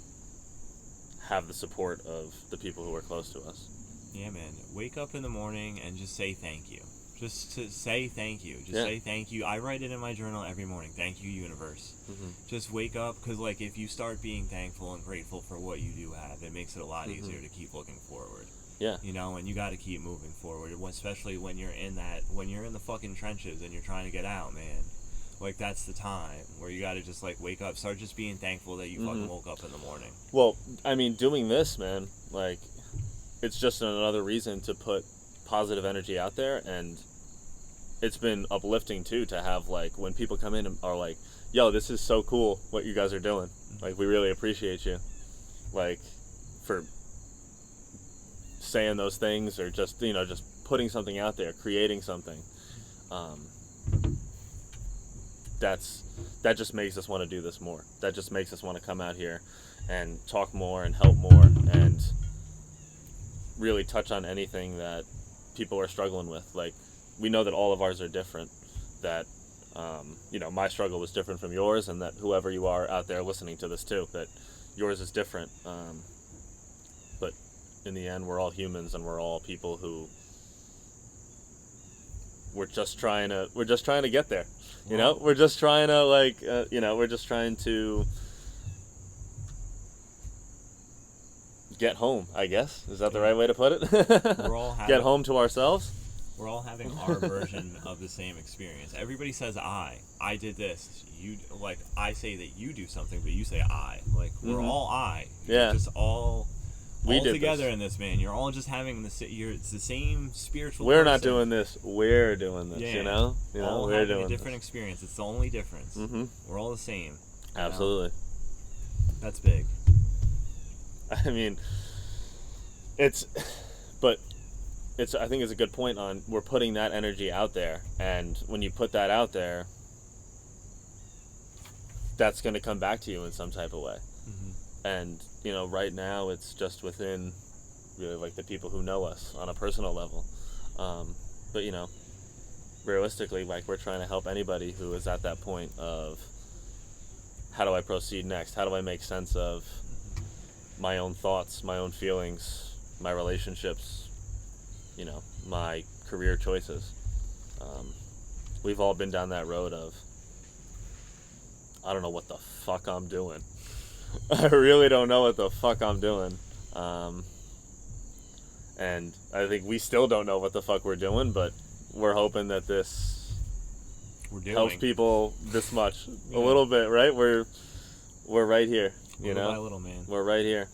have the support of the people who are close to us. Yeah, man. Wake up in the morning and just say thank you. Just to say thank you. Just say thank you. I write it in my journal every morning. Thank you, universe. Just wake up, because like if you start being thankful and grateful for what you do have, it makes it a lot easier to keep looking forward. Yeah. You know, and you got to keep moving forward, especially when you're in the fucking trenches and you're trying to get out, man. Like that's the time where you got to just like wake up, start just being thankful that you fucking woke up in the morning. Well, I mean, doing this, man, like it's just another reason to put positive energy out there, and it's been uplifting too to have like when people come in and are like, yo, this is so cool what you guys are doing, like we really appreciate you, like for saying those things, or just, you know, just putting something out there, creating something. That just makes us want to do this more. That just makes us want to come out here and talk more and help more and really touch on anything that people are struggling with. Like, we know that all of ours are different, that you know, my struggle was different from yours, and that whoever you are out there listening to this too, that yours is different, but in the end we're all humans, and we're all people who we're just trying to get there. You know, we're just trying to we're just trying to get home, I guess. Is that the right way to put it? We're all get home to ourselves. We're all having our version of the same experience. Everybody says I did this. You, like, I say that you do something, but you say I. Like, we're all I. Yeah. You're just all We did together this. in this, man. You're all just having it's the same spiritual We're not person. doing this. We're doing this, Yeah. you know? All we're having doing a different this. experience. It's the only difference. We're all the same. You know? Absolutely. That's big. I mean, I think it's a good point on, we're putting that energy out there, and when you put that out there, that's going to come back to you in some type of way. And, you know, right now it's just within really like the people who know us on a personal level. But you know, realistically, like, we're trying to help anybody who is at that point of, how do I proceed next? How do I make sense of my own thoughts, my own feelings, my relationships, you know, my career choices? We've all been down that road of, I don't know what the fuck I'm doing. I really don't know what the fuck I'm doing. And I think we still don't know what the fuck we're doing, but we're hoping that this helps people this much. A little bit, right? We're right here, you know? Little by little, man. We're right here.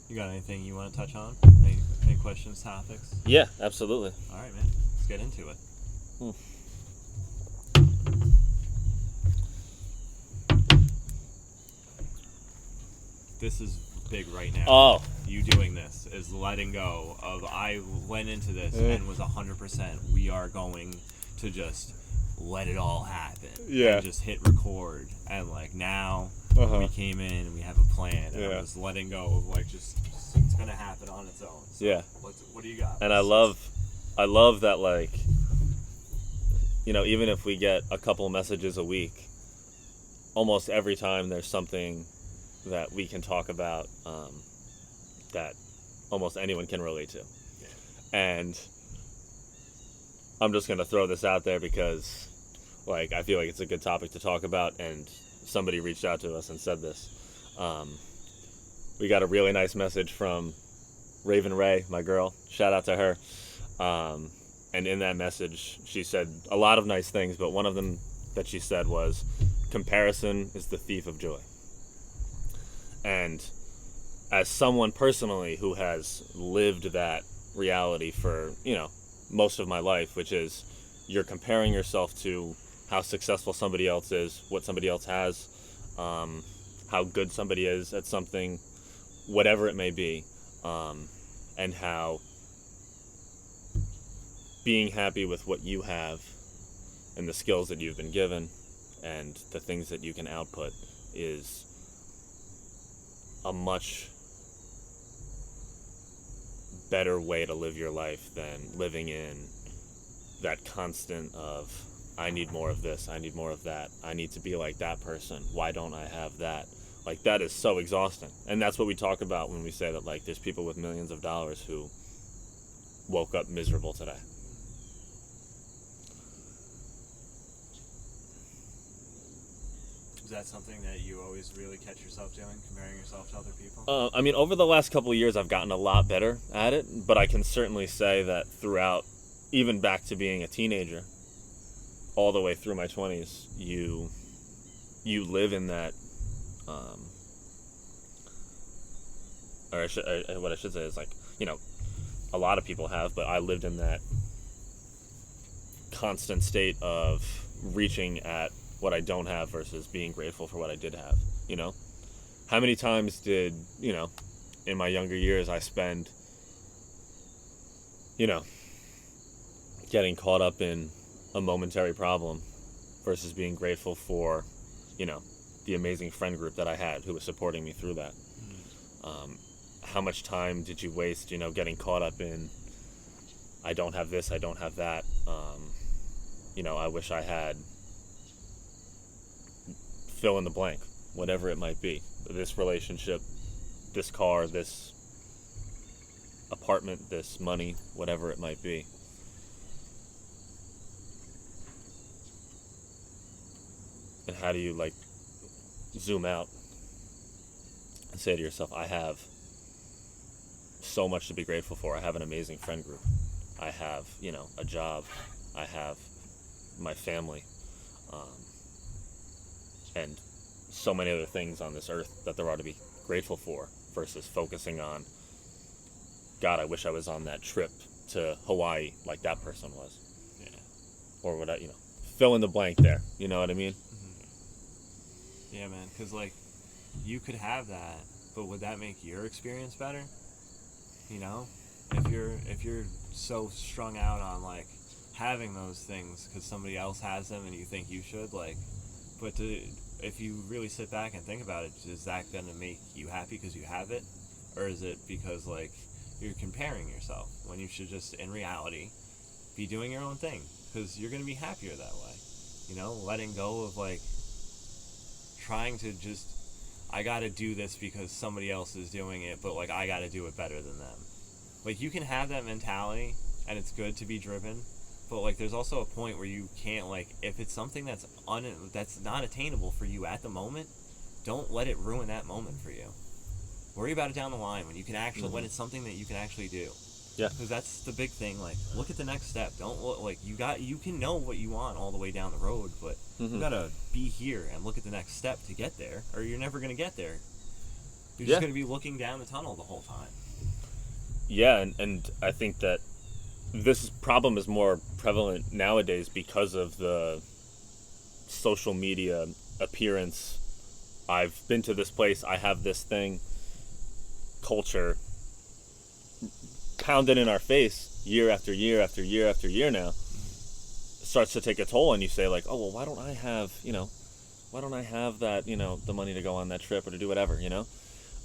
You got anything you want to touch on? Any questions, topics? Yeah, absolutely. All right, man. Let's get into it. This is big right now. Oh. You doing this is letting go of, I went into this and was 100%, we are going to just let it all happen. Yeah. And just hit record. And like now, we came in and we have a plan. And I'm just letting go of like, just it's going to happen on its own. So yeah. What do you got? And I love that, like, you know, even if we get a couple messages a week, almost every time there's something that we can talk about that almost anyone can relate to. Yeah. And I'm just going to throw this out there because, like, I feel like it's a good topic to talk about, and somebody reached out to us and said this. We got a really nice message from Raven Ray, my girl. Shout out to her. And in that message, she said a lot of nice things, but one of them that she said was, comparison is the thief of joy. And as someone personally who has lived that reality for, you know, most of my life, which is you're comparing yourself to how successful somebody else is, what somebody else has, how good somebody is at something, whatever it may be, and how being happy with what you have and the skills that you've been given and the things that you can output is a much better way to live your life than living in that constant of, I need more of this, I need more of that, I need to be like that person, why don't I have that? Like, that is so exhausting. And that's what we talk about when we say that, like, there's people with millions of dollars who woke up miserable today. Is that something that you always really catch yourself doing, comparing yourself to other people? I mean, over the last couple of years, I've gotten a lot better at it, but I can certainly say that throughout, even back to being a teenager, all the way through my 20s, you live in that, what I should say is, like, you know, a lot of people have, but I lived in that constant state of reaching at what I don't have versus being grateful for what I did have, you know? How many times did, you know, in my younger years I spend, you know, getting caught up in a momentary problem versus being grateful for, you know, the amazing friend group that I had who was supporting me through that. How much time did you waste, you know, getting caught up in, I don't have this, I don't have that, you know, I wish I had, fill in the blank, whatever it might be. This relationship, this car, this apartment, this money, whatever it might be. And how do you, like, zoom out and say to yourself, I have so much to be grateful for. I have an amazing friend group. I have, you know, a job. I have my family. And so many other things on this earth that there are to be grateful for versus focusing on, God, I wish I was on that trip to Hawaii like that person was. Yeah. Or what, you know, fill in the blank there. You know what I mean? Mm-hmm. Yeah, man, because, like, you could have that, but would that make your experience better? You know? If you're so strung out on, like, having those things because somebody else has them and you think you should, like, but if you really sit back and think about it, is that going to make you happy because you have it? Or is it because, like, you're comparing yourself when you should just, in reality, be doing your own thing, because you're going to be happier that way. You know, letting go of like trying to just, I got to do this because somebody else is doing it, but like I got to do it better than them. Like, you can have that mentality, and it's good to be driven, but like there's also a point where you can't, like, if it's something that's not attainable for you at the moment, don't let it ruin that moment for you. Worry about it down the line when you can actually, when it's something that you can actually do. Yeah. Because that's the big thing. Like, look at the next step. Don't look, like, you can know what you want all the way down the road, but you gotta be here and look at the next step to get there, or you're never gonna get there. You're just gonna be looking down the tunnel the whole time. Yeah, and I think that this problem is more prevalent nowadays because of the social media appearance. I've been to this place, I have this thing, culture pounded in our face year after year after year after year now starts to take a toll, and you say like, oh, well, why don't I have that, the money to go on that trip or to do whatever,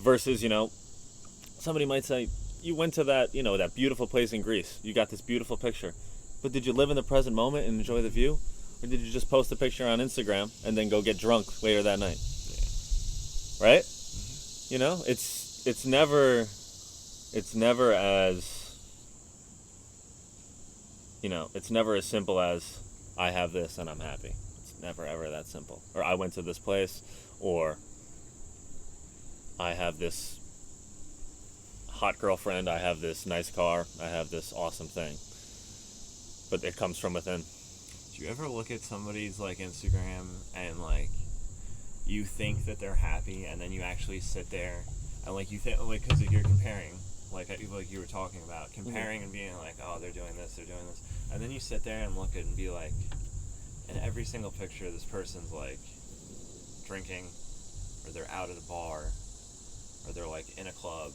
versus, somebody might say, you went to that, that beautiful place in Greece, you got this beautiful picture, but did you live in the present moment and enjoy the view, or did you just post a picture on Instagram and then go get drunk later that night? Right? It's never as simple as I have this and I'm happy. It's never ever that simple. Or I went to this place, or I have this hot girlfriend, I have this nice car, I have this awesome thing. But it comes from within. Do you ever look at somebody's like Instagram and like you think that they're happy, and then you actually sit there and like you think, like, because you're comparing, like you were talking about, comparing and being like, oh, they're doing this, and then you sit there and look at it and be like, in every single picture this person's like drinking, or they're out at a bar, or they're like in a club,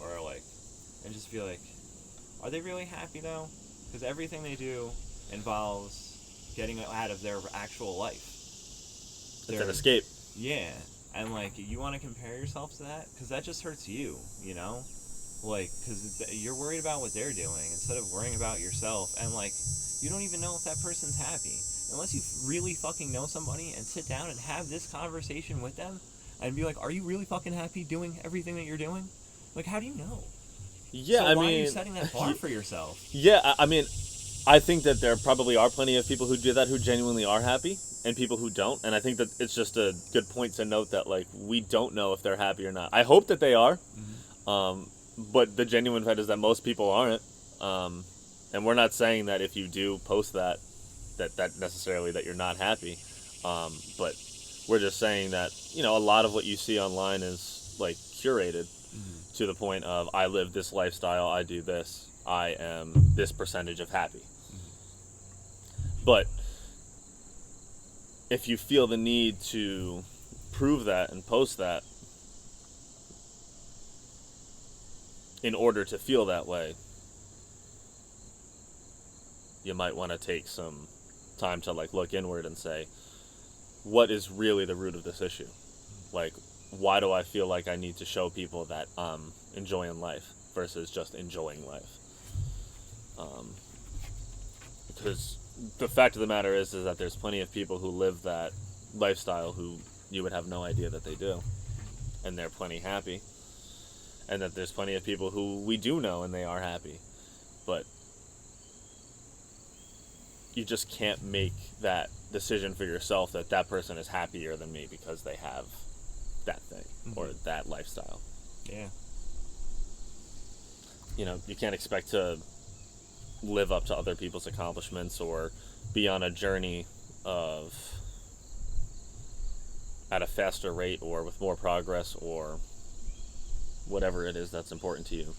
or like, and just be like, are they really happy though? Because everything they do involves getting out of their actual life. It's an escape. Yeah, and like, you want to compare yourself to that, because that just hurts you, like, because you're worried about what they're doing instead of worrying about yourself, and like, you don't even know if that person's happy unless you really fucking know somebody and sit down and have this conversation with them and be like, are you really fucking happy doing everything that you're doing? Like, how do you know? Yeah, so why are you setting that bar for yourself? Yeah, I mean, I think that there probably are plenty of people who do that who genuinely are happy, and people who don't, and I think that it's just a good point to note that, like, we don't know if they're happy or not. I hope that they are, but the genuine fact is that most people aren't, and we're not saying that if you do post that necessarily that you're not happy, but we're just saying that, a lot of what you see online is, like, curated to the point of, I live this lifestyle, I do this, I am this percentage of happy. But if you feel the need to prove that and post that in order to feel that way, you might want to take some time to like look inward and say, what is really the root of this issue? Like, why do I feel like I need to show people that I'm enjoying life versus just enjoying life? Because the fact of the matter is that there's plenty of people who live that lifestyle who you would have no idea that they do, and they're plenty happy, and that there's plenty of people who we do know and they are happy, but you just can't make that decision for yourself that that person is happier than me because they have that thing or that lifestyle. Yeah. You can't expect to live up to other people's accomplishments or be on a journey of at a faster rate or with more progress or whatever it is that's important to you,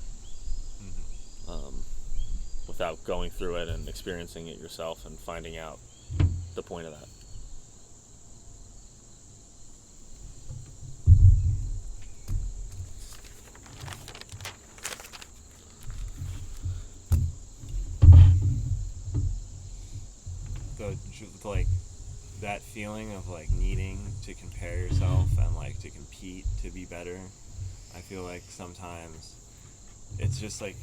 without going through it and experiencing it yourself and finding out the point of that. Like, that feeling of like needing to compare yourself and like to compete to be better, I feel like sometimes it's just like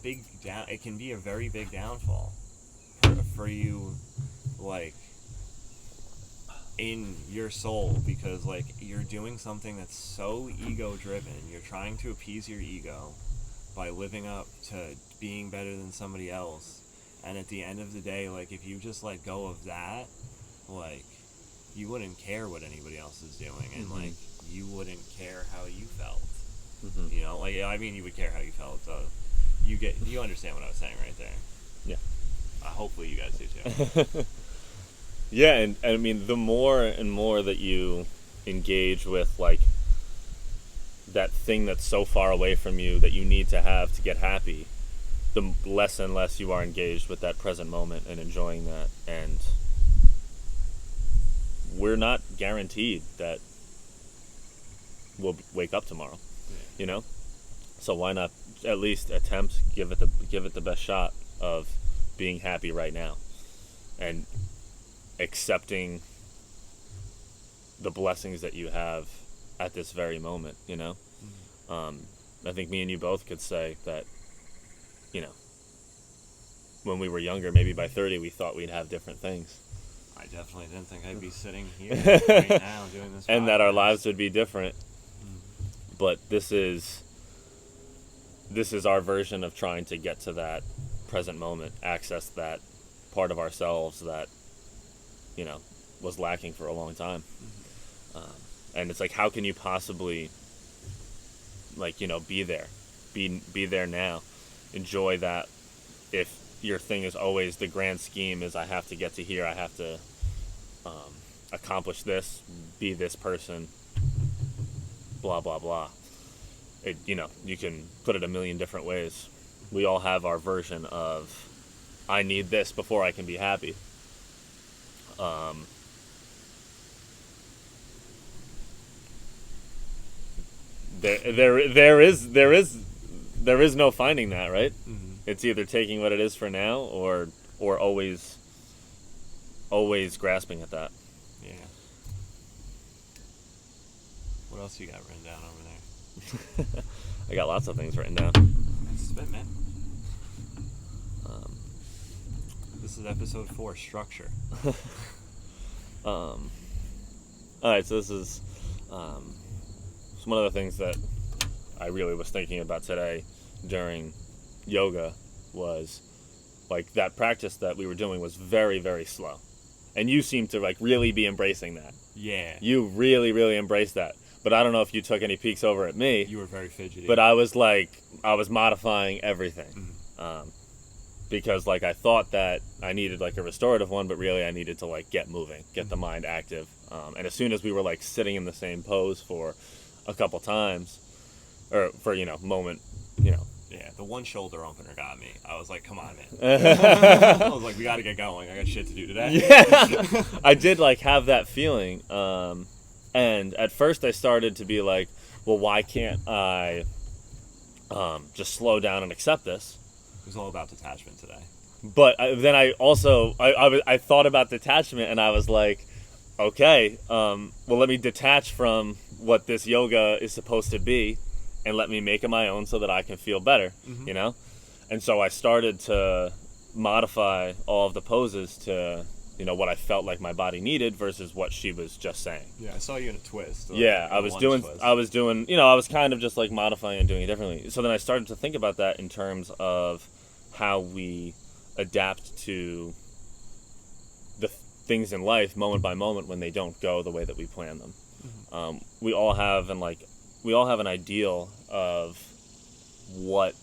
it can be a very big downfall for you, like, in your soul, because like you're doing something that's so ego driven. You're trying to appease your ego by living up to being better than somebody else, and at the end of the day, like, if you just let go of that, like, you wouldn't care what anybody else is doing, and like, you wouldn't care how you felt. You know, like, I mean, you would care how you felt, so you understand what I was saying right there. Yeah. Hopefully you guys do too. Yeah, and I mean, the more and more that you engage with, like, that thing that's so far away from you that you need to have to get happy, the less and less you are engaged with that present moment and enjoying that. And we're not guaranteed that we'll wake up tomorrow, you know? So why not at least attempt, give it the best shot of being happy right now and accepting the blessings that you have at this very moment, you know? I think me and you both could say that, you know, when we were younger, maybe by 30, we thought we'd have different things. I definitely didn't think I'd be sitting here right now doing this and podcast. That our lives would be different. But this is our version of trying to get to that present moment, access that part of ourselves that, you know, was lacking for a long time. And it's like, how can you possibly, like, you know, be there now, enjoy that, if your thing is always, the grand scheme is, I have to get to here, I have to accomplish this, be this person, blah blah blah. It, you know, you can put it a million different ways. We all have our version of, I need this before I can be happy. There is no finding that, right? It's either taking what it is for now, or always grasping at that. Yeah. What else you got written down over there? I got lots of things written down. Spit, man. This is episode 4, structure. All right, so this is one of the things that I really was thinking about today during yoga was, like, that practice that we were doing was very, very slow. And you seem to, like, really be embracing that. Yeah. You really, really embraced that. But I don't know if you took any peeks over at me. You were very fidgety. But I was modifying everything. Because, like, I thought that I needed, like, a restorative one, but really I needed to, like, get moving, get the mind active. And as soon as we were, like, sitting in the same pose for a couple times, or for, you know, moment, you know. Yeah, the one shoulder opener got me. I was like, come on, man. I was like, we got to get going. I got shit to do today. Yeah. I did, like, have that feeling. And at first I started to be like, well, why can't I just slow down and accept this? It was all about detachment today. But then I also, I thought about detachment, and I was like, okay, well, let me detach from what this yoga is supposed to be, and let me make it my own so that I can feel better, you know? And so I started to modify all of the poses to, you know, what I felt like my body needed versus what she was just saying. Yeah, I saw you in a twist. Yeah, I was doing, you know, I was kind of just, like, modifying and doing it differently. So then I started to think about that in terms of how we adapt to the things in life moment by moment when they don't go the way that we plan them. We all have an ideal of what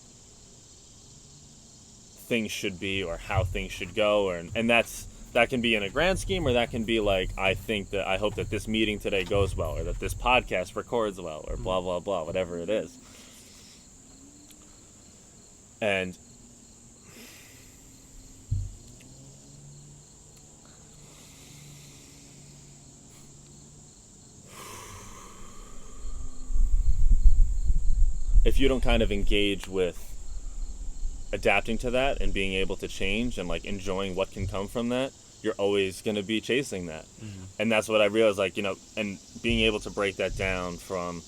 things should be or how things should go, and that can be in a grand scheme, or that can be like, I hope that this meeting today goes well, or that this podcast records well, or blah blah blah, whatever it is. And if you don't kind of engage with adapting to that and being able to change and, like, enjoying what can come from that, you're always going to be chasing that. And that's what I realized, like, you know, and being able to break that down from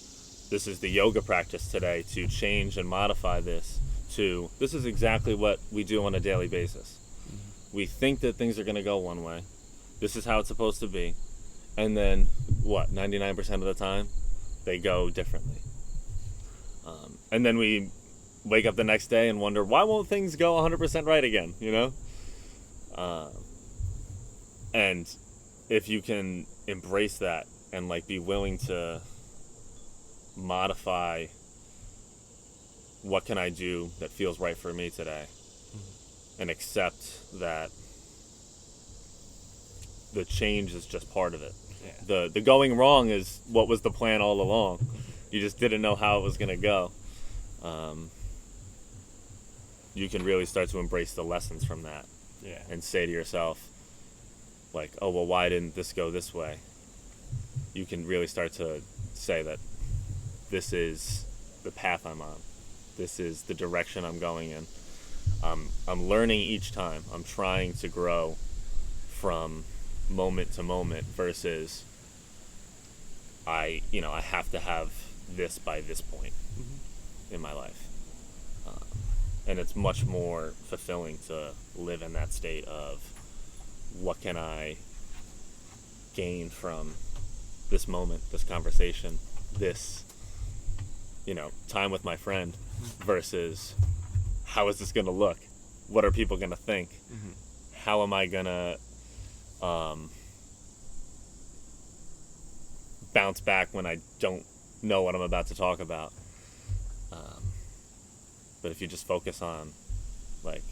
this is the yoga practice today, to change and modify this to, this is exactly what we do on a daily basis. We think that things are going to go one way. This is how it's supposed to be. And then, 99% of the time, they go differently. And then we wake up the next day and wonder, why won't things go 100% right again, you know? And if you can embrace that and, like, be willing to modify what can I do that feels right for me today, and accept that the change is just part of it. Yeah. The going wrong is what was the plan all along. You just didn't know how it was going to go. You can really start to embrace the lessons from that. Yeah. And say to yourself, like, oh, well, why didn't this go this way? You can really start to say that this is the path I'm on. This is the direction I'm going in. I'm learning each time. I'm trying to grow from moment to moment versus I have to have this by this point in my life. And it's much more fulfilling to live in that state of what can I gain from this moment, this conversation, this, time with my friend versus how is this going to look? What are people going to think? Mm-hmm. How am I going to bounce back when I don't know what I'm about to talk about? But if you just focus on, like,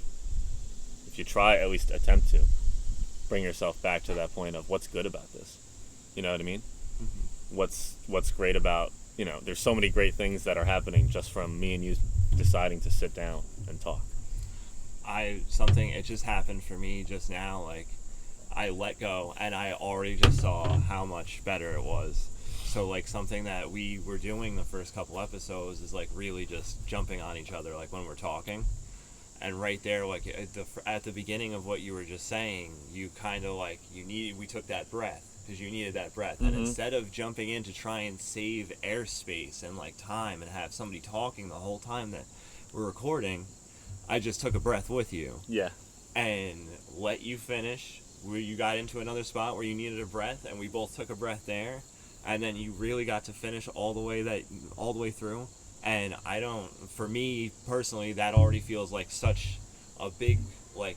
if you try, at least attempt to bring yourself back to that point of what's good about this. You know what I mean? Mm-hmm. What's great about, there's so many great things that are happening just from me and you deciding to sit down and talk. It just happened for me just now, like, I let go and I already just saw how much better it was. So, like, something that we were doing the first couple episodes is, like, really just jumping on each other, like, when we're talking. And right there, like, at the beginning of what you were just saying, you kind of, like, we took that breath, because you needed that breath. Mm-hmm. And instead of jumping in to try and save airspace and, like, time and have somebody talking the whole time that we're recording, I just took a breath with you. Yeah. And let you finish, where you got into another spot where you needed a breath, and we both took a breath there. And then you really got to finish all the way through. And for me personally, that already feels like such a big, like,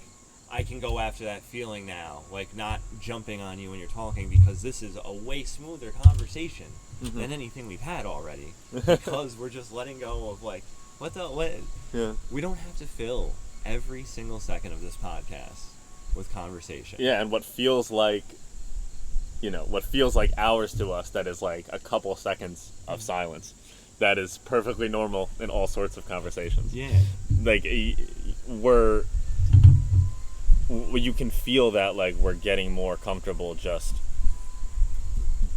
I can go after that feeling now, like, not jumping on you when you're talking, because this is a way smoother conversation mm-hmm. than anything we've had already, because we're just letting go of, like, yeah. We don't have to fill every single second of this podcast with conversation. Yeah, and what feels like hours to us, that is like a couple seconds of silence. That is perfectly normal in all sorts of conversations. Yeah. Like, you can feel that, like, we're getting more comfortable just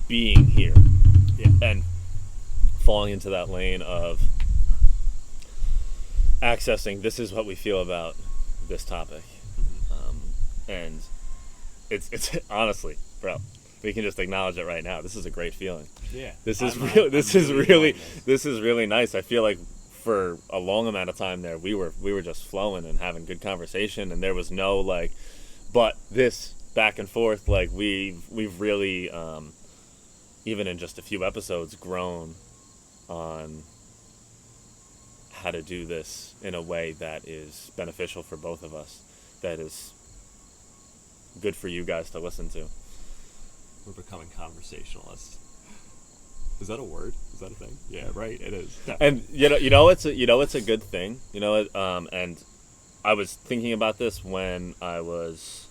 being here. Yeah. And falling into that lane of accessing, this is what we feel about this topic. And it's honestly, bro, we can just acknowledge it right now. This is a great feeling. Yeah. This is really nice. I feel like for a long amount of time there, we were just flowing and having good conversation, and there was no, like, but this back and forth, like, we've really even in just a few episodes grown on how to do this in a way that is beneficial for both of us, that is good for you guys to listen to. We're becoming conversationalists. Is that a word? Is that a thing? Yeah, right. It is. And it's a good thing. And I was thinking about this when I was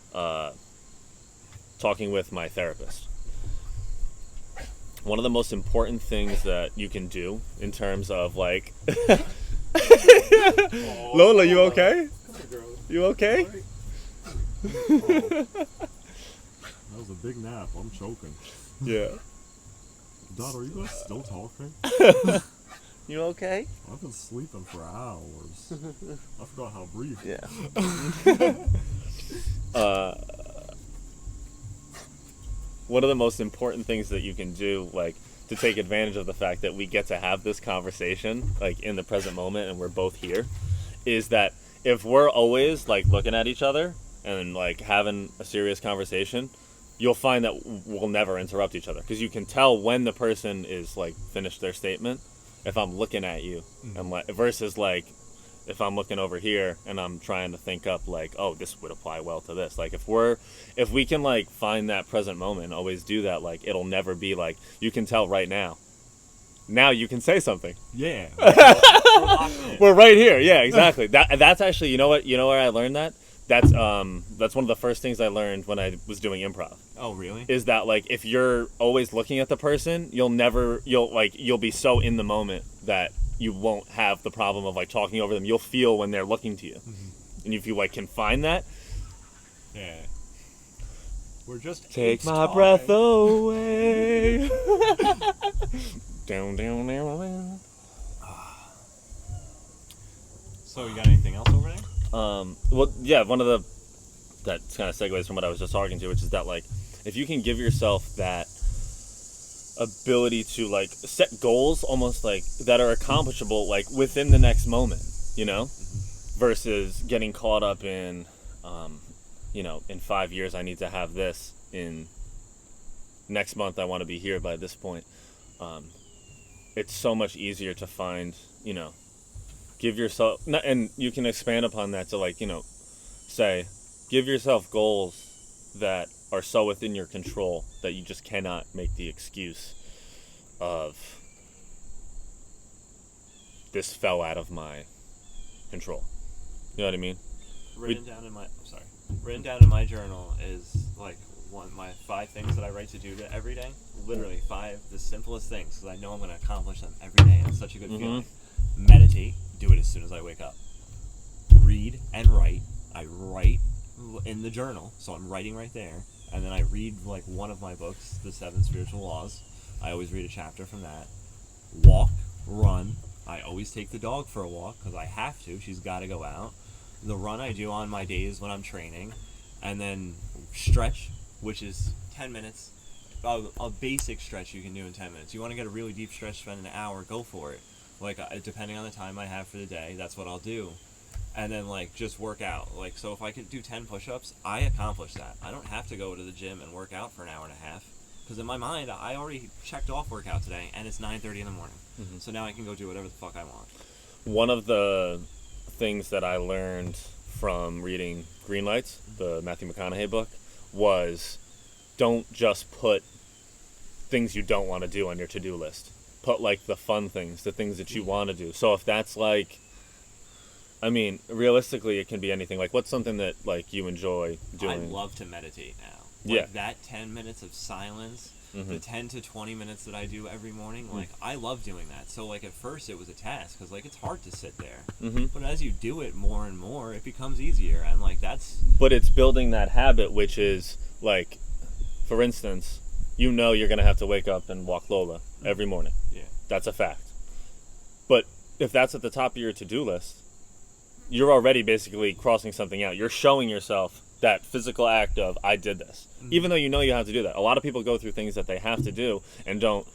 talking with my therapist. One of the most important things that you can do in terms of, like, Lola, you okay? Come on, girl. You okay? That was a big nap. I'm choking. Yeah. Dad, are you guys still talking? You okay? I've been sleeping for hours. I forgot how brief. Yeah. One of the most important things that you can do, like, to take advantage of the fact that we get to have this conversation, like, in the present moment, and we're both here, is that if we're always, like, looking at each other and, like, having a serious conversation, you'll find that we'll never interrupt each other, because you can tell when the person is, like, finished their statement if I'm looking at you, and like, versus, like, if I'm looking over here and I'm trying to think up, like, oh, this would apply well to this. Like, if we can, like, find that present moment and always do that, like, it'll never be like, you can tell right now you can say something. Yeah. We're right here. Yeah, exactly. That's actually, you know where I learned that? That's one of the first things I learned when I was doing improv. Oh, really? Is that, like, if you're always looking at the person, you'll be so in the moment that you won't have the problem of, like, talking over them. You'll feel when they're looking to you. And if you, like, can find that. Yeah. We're just take my breath away. Down, down, down, down. So you got anything else over there? Well, yeah, that kind of segues from what I was just talking to, which is that, like, if you can give yourself that ability to, like, set goals almost, like, that are accomplishable, like, within the next moment, you know, versus getting caught up in, in 5 years I need to have this, in next month I want to be here by this point. It's so much easier to find, give yourself, and you can expand upon that to, like, say, give yourself goals that are so within your control that you just cannot make the excuse of, this fell out of my control. You know what I mean? Written down in my journal is, like, my 5 things that I write to do every day. Literally 5, the simplest things, because I know I'm going to accomplish them every day. It's such a good feeling. Meditate. Do it as soon as I wake up. Read and write. I write in the journal, so I'm writing right there. And then I read, like, one of my books, The 7 Spiritual Laws. I always read a chapter from that. Walk, run. I always take the dog for a walk, because I have to. She's got to go out. The run I do on my days when I'm training. And then stretch, which is 10 minutes. A basic stretch you can do in 10 minutes. You want to get a really deep stretch, spend an hour, go for it. Like, depending on the time I have for the day, that's what I'll do. And then, like, just work out. Like, so if I could do 10 push-ups, I accomplish that. I don't have to go to the gym and work out for an hour and a half. Because in my mind, I already checked off workout today, and it's 9:30 in the morning. So now I can go do whatever the fuck I want. One of the things that I learned from reading Green Lights, the Matthew McConaughey book, was don't just put things you don't want to do on your to-do list. Put, like, the fun things, the things that you want to do. So if that's, like, I mean, realistically, it can be anything. Like, what's something that, like, you enjoy doing? I love to meditate now. Yeah. Like, that 10 minutes of silence, the 10 to 20 minutes that I do every morning, like, I love doing that. So, like, at first it was a task, because, like, it's hard to sit there. But as you do it more and more, it becomes easier. And, like, that's... But it's building that habit, which is, like, for instance, you're going to have to wake up and walk Lola every morning. Yeah. That's a fact. But if that's at the top of your to-do list, you're already basically crossing something out. You're showing yourself that physical act of, I did this. Even though you have to do that. A lot of people go through things that they have to do and don't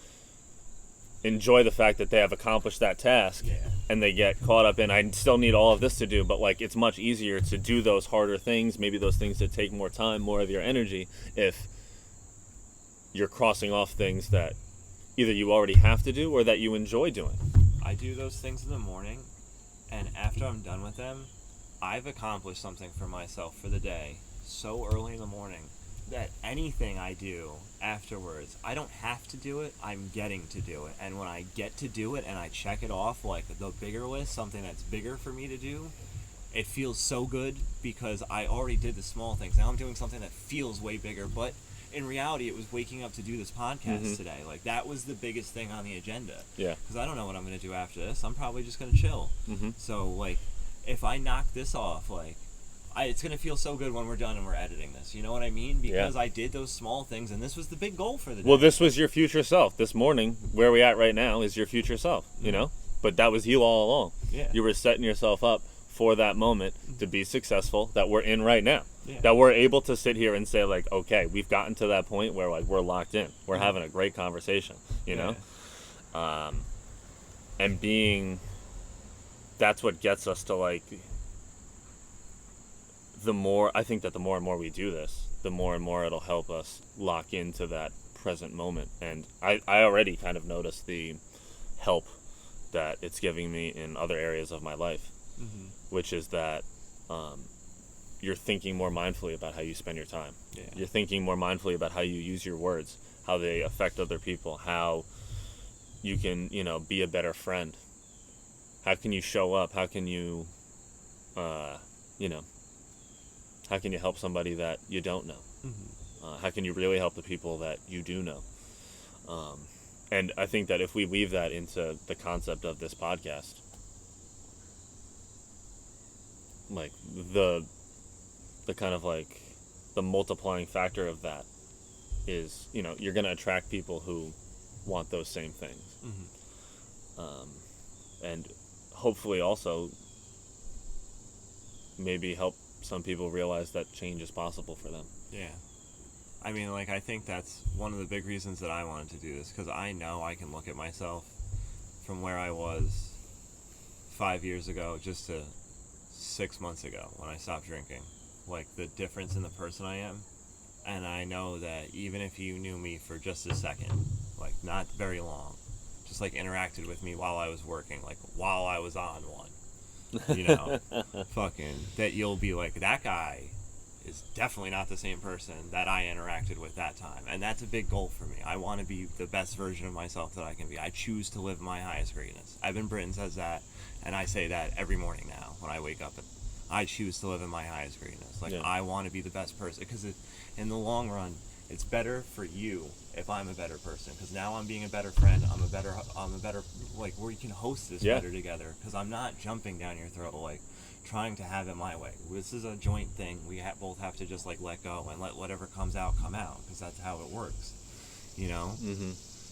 enjoy the fact that they have accomplished that task. Yeah. And they get caught up in, I still need all of this to do, but, like, it's much easier to do those harder things, maybe those things that take more time, more of your energy, if you're crossing off things that either you already have to do or that you enjoy doing. I do those things in the morning, and after I'm done with them, I've accomplished something for myself for the day so early in the morning that anything I do afterwards, I don't have to do it, I'm getting to do it. And when I get to do it and I check it off, like the bigger list, something that's bigger for me to do, it feels so good because I already did the small things. Now I'm doing something that feels way bigger, but in reality, it was waking up to do this podcast today. Like, that was the biggest thing on the agenda. Yeah. Because I don't know what I'm going to do after this. I'm probably just going to chill. So, like, if I knock this off, like, it's going to feel so good when we're done and we're editing this. You know what I mean? Because I did those small things, and this was the big goal for the day. Well, this was your future self. This morning, where we at right now, is your future self, you know? But that was you all along. Yeah. You were setting yourself up for that moment to be successful that we're in right now. Yeah. That we're able to sit here and say, like, okay, we've gotten to that point where, like, we're locked in. We're having a great conversation, you know? And that's what gets us to, like, I think that the more and more we do this, the more and more it'll help us lock into that present moment. And I already kind of noticed the help that it's giving me in other areas of my life, which is that you're thinking more mindfully about how you spend your time. Yeah. You're thinking more mindfully about how you use your words, how they affect other people, how you can, be a better friend. How can you show up? How can you, how can you help somebody that you don't know? How can you really help the people that you do know? And I think that if we weave that into the concept of this podcast, like the kind of like the multiplying factor of that is, you're going to attract people who want those same things. And hopefully also maybe help some people realize that change is possible for them. Yeah. I mean, like, I think that's one of the big reasons that I wanted to do this, because I know I can look at myself from where I was 5 years ago just to 6 months ago when I stopped drinking. Like, the difference in the person I am. And I know that even if you knew me for just a second, like, not very long, just, like, interacted with me while I was working, like, while I was on one, fucking, that you'll be like, that guy is definitely not the same person that I interacted with that time. And that's a big goal for me. I want to be the best version of myself that I can be. I choose to live my highest greatness. Evan Britton says that, and I say that every morning now when I wake up. I choose to live in my highest greatness. Like, I want to be the best person, because in the long run, it's better for you if I'm a better person, because now I'm being a better friend. I'm a better, like, we can host this better together, because I'm not jumping down your throat, like, trying to have it my way. This is a joint thing. We both have to just, like, let go and let whatever comes out come out, because that's how it works,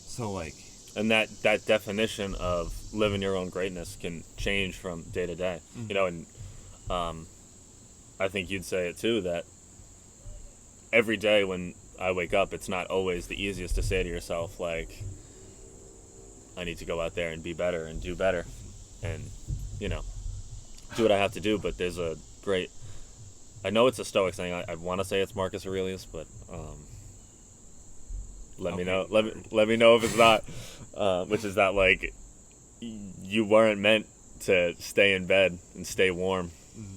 So, like, and that definition of living your own greatness can change from day to day, and I think you'd say it too, that every day when I wake up, it's not always the easiest to say to yourself, like, I need to go out there and be better and do better and, do what I have to do. But there's a great, I know it's a Stoic thing. I want to say it's Marcus Aurelius, but let me know if it's not, which is that, like, you weren't meant to stay in bed and stay warm.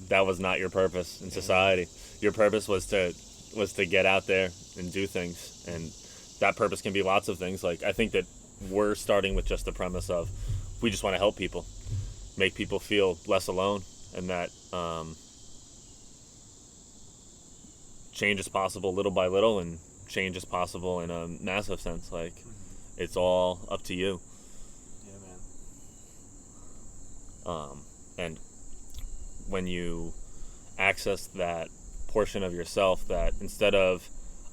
That was not your purpose in society. Your purpose was to get out there and do things, and that purpose can be lots of things. Like, I think that we're starting with just the premise of we just want to help people, make people feel less alone, and that change is possible little by little, and change is possible in a massive sense. Like, it's all up to you. And when you access that portion of yourself, that instead of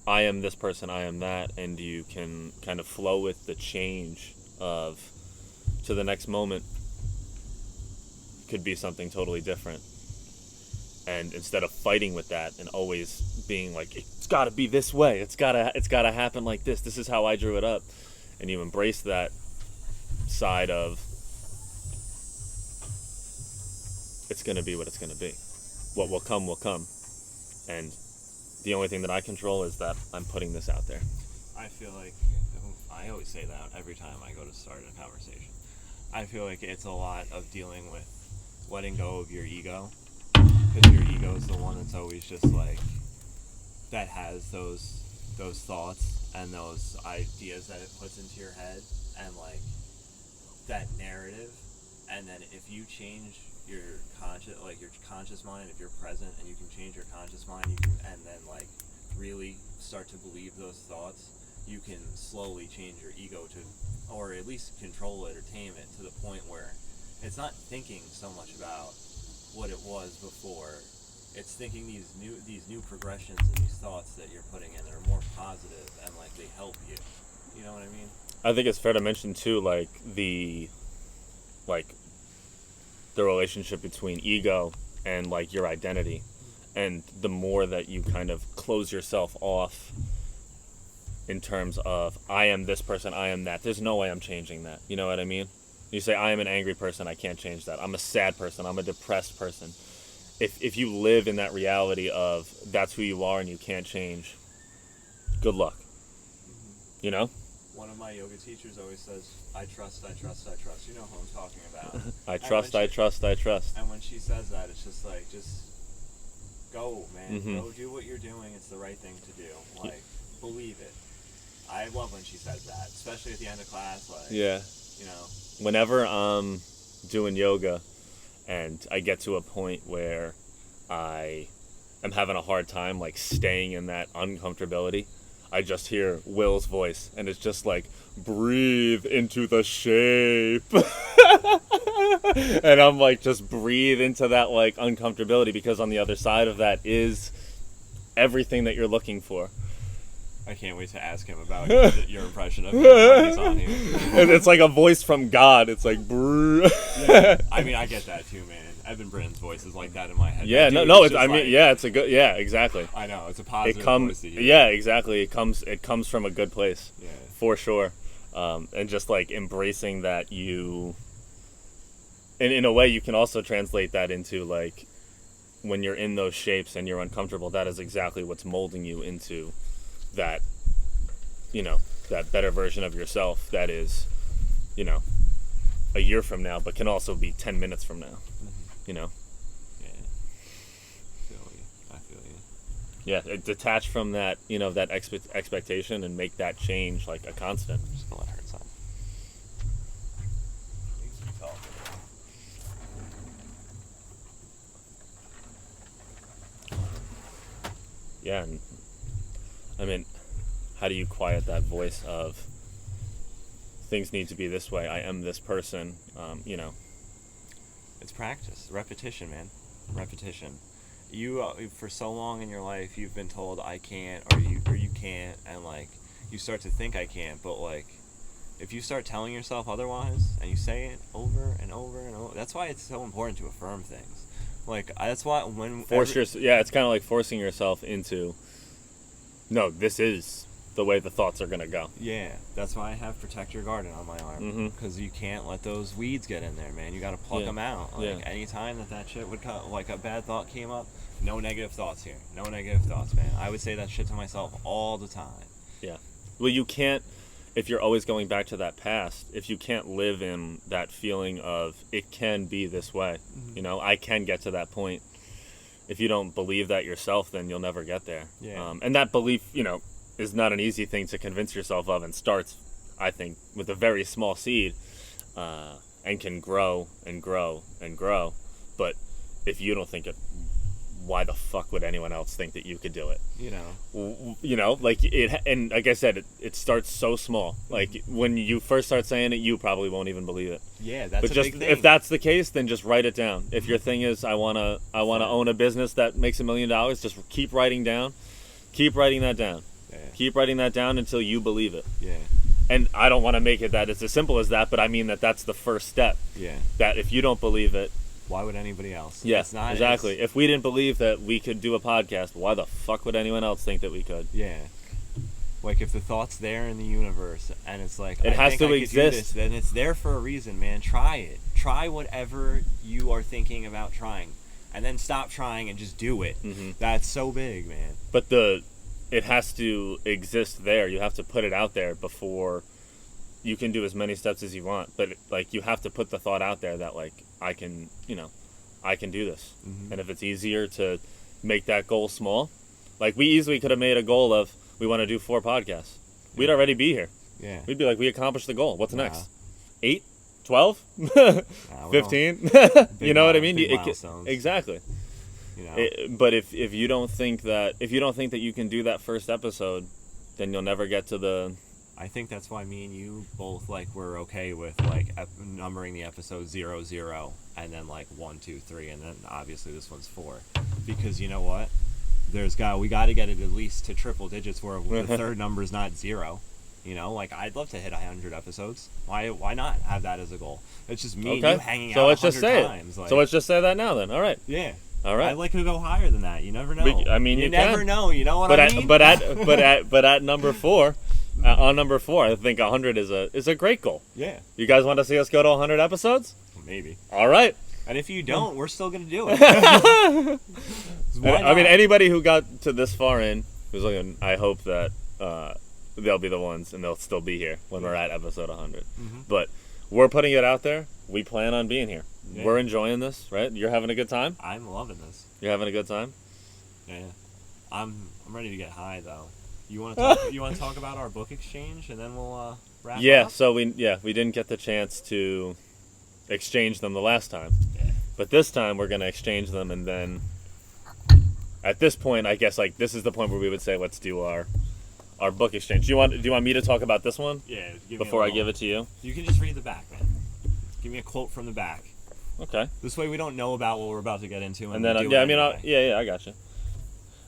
I am this person, I am that, and you can kind of flow with the change of to the next moment could be something totally different. And instead of fighting with that and always being like, it's got to be this way, it's got to happen like this is how I drew it up, and you embrace that side of it's going to be what it's going to be. What will come will come. And the only thing that I control is that I'm putting this out there. I feel like, I always say that every time I go to start a conversation. I feel like it's a lot of dealing with letting go of your ego, because your ego is the one that's always just like, that has those thoughts and those ideas that it puts into your head, and like that narrative. And then if you change your conscious mind, if you're present and you can change your conscious mind, and then like really start to believe those thoughts, you can slowly change your ego to, or at least control it or tame it to the point where it's not thinking so much about what it was before. It's thinking these new progressions and these thoughts that you're putting in that are more positive, and like they help you. You know what I mean? I think it's fair to mention too, like the relationship between ego and like your identity. And the more that you kind of close yourself off in terms of, I am this person, I am that, there's no way I'm changing that. You know what I mean? You say, I am an angry person, I can't change that. I'm a sad person, I'm a depressed person. If you live in that reality of that's who you are and you can't change, good luck. You know? One of my yoga teachers always says, I trust, I trust, I trust. You know who I'm talking about. I trust, I trust, I trust. And when she says that, it's just like, just go, man. Mm-hmm. Go do what you're doing. It's the right thing to do. Like, believe it. I love when she says that, especially at the end of class. Like, yeah. You know. Whenever I'm doing yoga and I get to a point where I am having a hard time, like, staying in that uncomfortability, I just hear Will's voice, and it's just like, breathe into the shape. And I'm like, just breathe into that, like, uncomfortability, because on the other side of that is everything that you're looking for. I can't wait to ask him about your impression of him when he's on here. It's like a voice from God. It's like, brrr. Yeah. I mean, I get that too, man. Evan Britton's voice is like that in my head. Yeah, Dude, no. it's I mean, like, yeah, it's a good. Yeah, exactly. I know it's a positive voice to hear. Yeah, exactly. It comes from a good place. Yeah. For sure. And just like embracing that you. And in a way, you can also translate that into like, when you're in those shapes and you're uncomfortable, that is exactly what's molding you into that, you know, that better version of yourself that is, you know, a year from now, but can also be 10 minutes from now, you know? Yeah. I feel you. Yeah, detach from that, you know, that expectation and make that change like a constant. I'm just gonna let her inside. Yeah, and I mean, how do you quiet that voice of things need to be this way? I am this person. You know, it's practice, repetition, man, repetition. You for so long in your life, you've been told I can't, or you can't, and like you start to think I can't, but like if you start telling yourself otherwise and you say it over and over and over, that's why it's so important to affirm things. Like that's why when it's kind of like forcing yourself into, no, this is the way the thoughts are gonna go. Yeah, that's why I have Protect Your Garden on my arm, because you can't let those weeds get in there, man. You got to pluck them out. Like anytime that shit would come, like a bad thought came up, no negative thoughts here. No negative thoughts, man. I would say that shit to myself all the time. Yeah. Well, you can't, if you're always going back to that past, if you can't live in that feeling of it can be this way, you know, I can get to that point. If you don't believe that yourself, then you'll never get there. Yeah. And that belief, you know, is not an easy thing to convince yourself of, and starts, I think, with a very small seed, and can grow and grow and grow. But if you don't think it, why the fuck would anyone else think that you could do it? You know, like it, and like I said, it starts so small. Like when you first start saying it, you probably won't even believe it. Yeah, that's but a just big thing. If that's the case, then just write it down. If your thing is I wanna own a business that makes $1 million, just keep writing that down. Yeah. Keep writing that down until you believe it. Yeah. And I don't want to make it that it's as simple as that, but I mean that's the first step. Yeah. That if you don't believe it, why would anybody else? Yes, yeah, exactly. If we didn't believe that we could do a podcast, why the fuck would anyone else think that we could? Yeah. Like if the thought's there in the universe and it's like it has to exist, this, then it's there for a reason, man. Try it. Try whatever you are thinking about trying, and then stop trying and just do it. That's so big, man. But it has to exist there. You have to put it out there before you can do as many steps as you want. But like you have to put the thought out there that like I can do this. And if it's easier to make that goal small, like we easily could have made a goal of we want to do 4 podcasts. We'd already be here. Yeah. We'd be like, we accomplished the goal. What's next? 8? 12? 15? You know what I mean? Exactly. You know? But if you don't think that you can do that first episode, then you'll never get to the. I think that's why me and you both like were okay with like numbering the episode 0, 0, and then like 1, 2, 3, and then obviously this one's 4, because you know what? We got to get it at least to triple digits where the third number is not 0. You know, like I'd love to hit 100 episodes. Why not have that as a goal? It's just me and Okay. you hanging So out let's 100 just say times. it. Like, So let's just say that now then. All right. yeah. All right. I'd like to go higher than that. You never know. I mean, you never can. know. You know what But I at mean? but at number 4, on number 4, I think 100 is a great goal. Yeah, You guys want to see us go to 100 episodes? maybe. All right. And if you don't, we're still gonna do it. Why I mean, not? anybody who got to this far in, who's looking, I hope that they'll be the ones, and they'll still be here when we're at episode 100. Mhm. But we're putting it out there. We plan on being here. Yeah. We're enjoying this, right? You're having a good time? I'm loving this. You're having a good time? Yeah, I'm ready to get high though. You want to talk? You want to talk about our book exchange, and then we'll wrap Yeah. up? So we didn't get the chance to exchange them the last time, Yeah. but this time we're gonna exchange them, and then at this point, I guess like this is the point where we would say let's do our book exchange. Do you want me to talk about this one Yeah. before I give it to you? You can just read the back, man. Give me a quote from the back. Okay. This way we don't know about what we're about to get into. And then we do it anyway. I got you.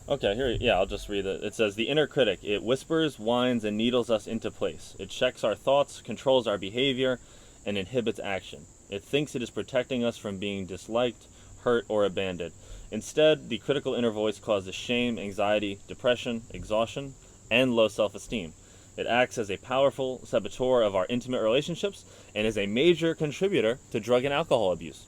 Okay, here. Yeah, I'll just read it. It says, "The inner critic. It whispers, whines, and needles us into place. It checks our thoughts, controls our behavior, and inhibits action. It thinks it is protecting us from being disliked, hurt, or abandoned. Instead, the critical inner voice causes shame, anxiety, depression, exhaustion, and low self-esteem. It acts as a powerful saboteur of our intimate relationships and is a major contributor to drug and alcohol abuse.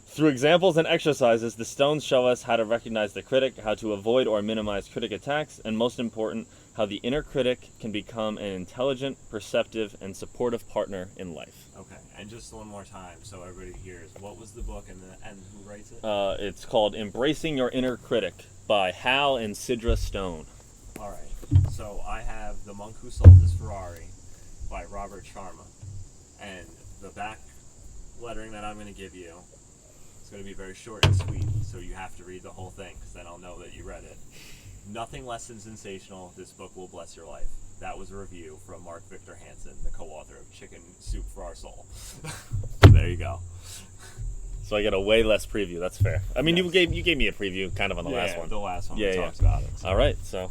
Through examples and exercises, the stones show us how to recognize the critic, how to avoid or minimize critic attacks, and most important, how the inner critic can become an intelligent, perceptive, and supportive partner in life." Okay, and just one more time so everybody hears. What was the book and who writes it? It's called Embracing Your Inner Critic by Hal and Sidra Stone. All right. So I have The Monk Who Sold His Ferrari by Robert Sharma. And the back lettering that I'm going to give you is going to be very short and sweet, so you have to read the whole thing, because then I'll know that you read it. "Nothing less than sensational. This book will bless your life." That was a review from Mark Victor Hansen, the co-author of Chicken Soup for Our Soul. There you go. So I get a way less preview. That's fair. I mean, Yes. you gave me a preview kind of on the last one. The last one Yeah, we yeah. talked about it. So. All right, so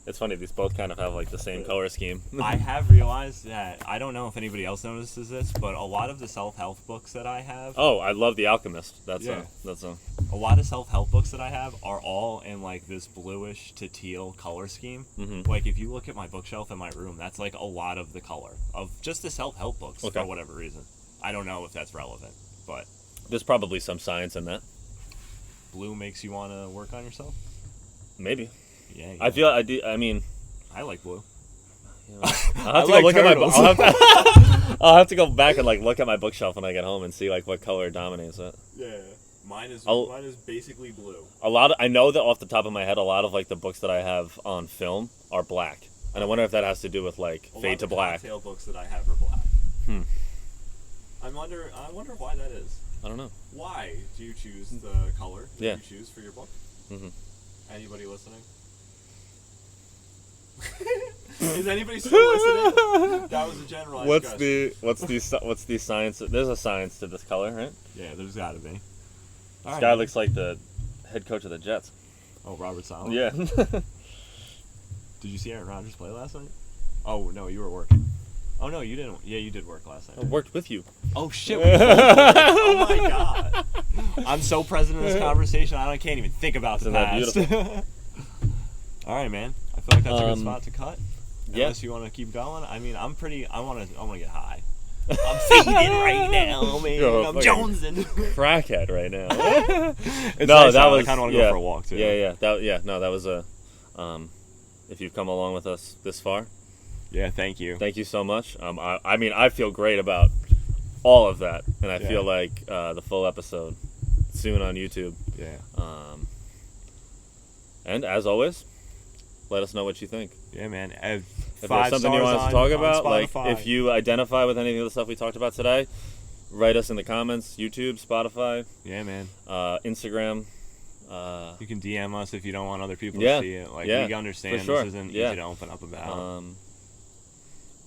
it's funny. These both kind of have like the same color scheme. I have realized that, I don't know if anybody else notices this, but a lot of the self-help books that I have, Oh, I love The Alchemist. That's Yeah. a a lot of self-help books that I have are all in like this bluish to teal color scheme. Mhm. Like if you look at my bookshelf in my room, that's like a lot of the color of just the self-help books Okay. for whatever reason. I don't know if that's relevant, but There's probably some science in that. blue makes you want to work on yourself. Maybe. Yeah, I feel I do. I mean, I like blue. I'll I have to like go look at my. turtles. I'll have to go back and like look at my bookshelf when I get home and see like what color dominates it. Yeah, mine is I'll- basically blue. I know that off the top of my head, a lot of like the books that I have on film are black, and I wonder if that has to do with like A lot Fade of to the Black. cocktail books that I have are black. Hmm. I wonder why that is. I don't know. Why do you choose the color that Yeah. you choose for your book? Mhm. Anybody listening? Is anybody still listening? That was a generalized question. What's the science? There's a science to this color, right? Yeah, there's got to be. This All right, guy man. looks like the head coach of the Jets. Oh, Robert Sala. Yeah. Did you see Aaron Rodgers play last night? Oh no, you were working. Oh no, you didn't. Yeah, you did work last I night. worked with you. Oh shit! we both worked. Oh my god! I'm so present in this conversation. I can't even think about the Isn't that past. beautiful? All right, man. I feel like that's a good Um, spot to cut. yeah. Unless you want to keep going. I mean, I want to get high. I'm fading right now, man. You're a I'm fucking jonesing. Crackhead right now. It's No, nice that out. was. I kind of want to yeah, go for a walk too. Yeah. That was a. If you've come along with us this far, Yeah. Thank you. thank you so much. I mean, I feel great about all of that, and I Yeah. feel like the full episode soon on YouTube. Yeah. And as always, let us know what you think. Yeah, man. If there's something you want us to talk about, like if you identify with any of the stuff we talked about today, write us in the comments. YouTube, Spotify, Yeah, man. Instagram. You can DM us if you don't want other people Yeah, to see it. Like yeah, we understand for sure, this isn't yeah. easy to open up about.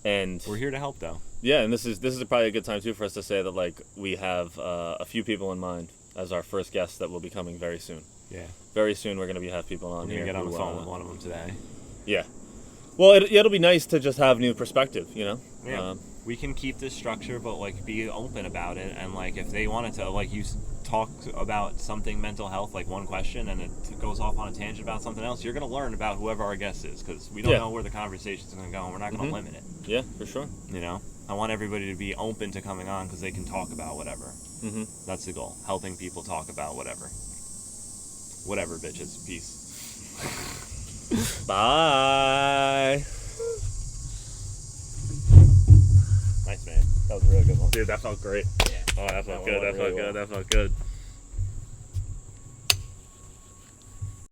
And We're here to help, though. yeah, and this is probably a good time too for us to say that like we have a few people in mind as our first guests that will be coming very soon. Yeah. Very soon we're gonna have people on We're here. gonna get on the who, phone with one of them today. Yeah. Well, it'll be nice to just have new perspective, you know? Yeah. We can keep this structure, but like be open about it, and like if they wanted to, like you talk about something mental health, like one question, and it goes off on a tangent about something else, you're gonna learn about whoever our guest is, because we don't know where the conversation's gonna go, and we're not gonna limit it. Yeah, for sure. You know, I want everybody to be open to coming on because they can talk about whatever. That's the goal. Helping people talk about whatever. Whatever, bitches. Peace. Bye. Nice, man. That was a really good one. Dude, that felt great. Yeah. Oh, that felt good. That felt good.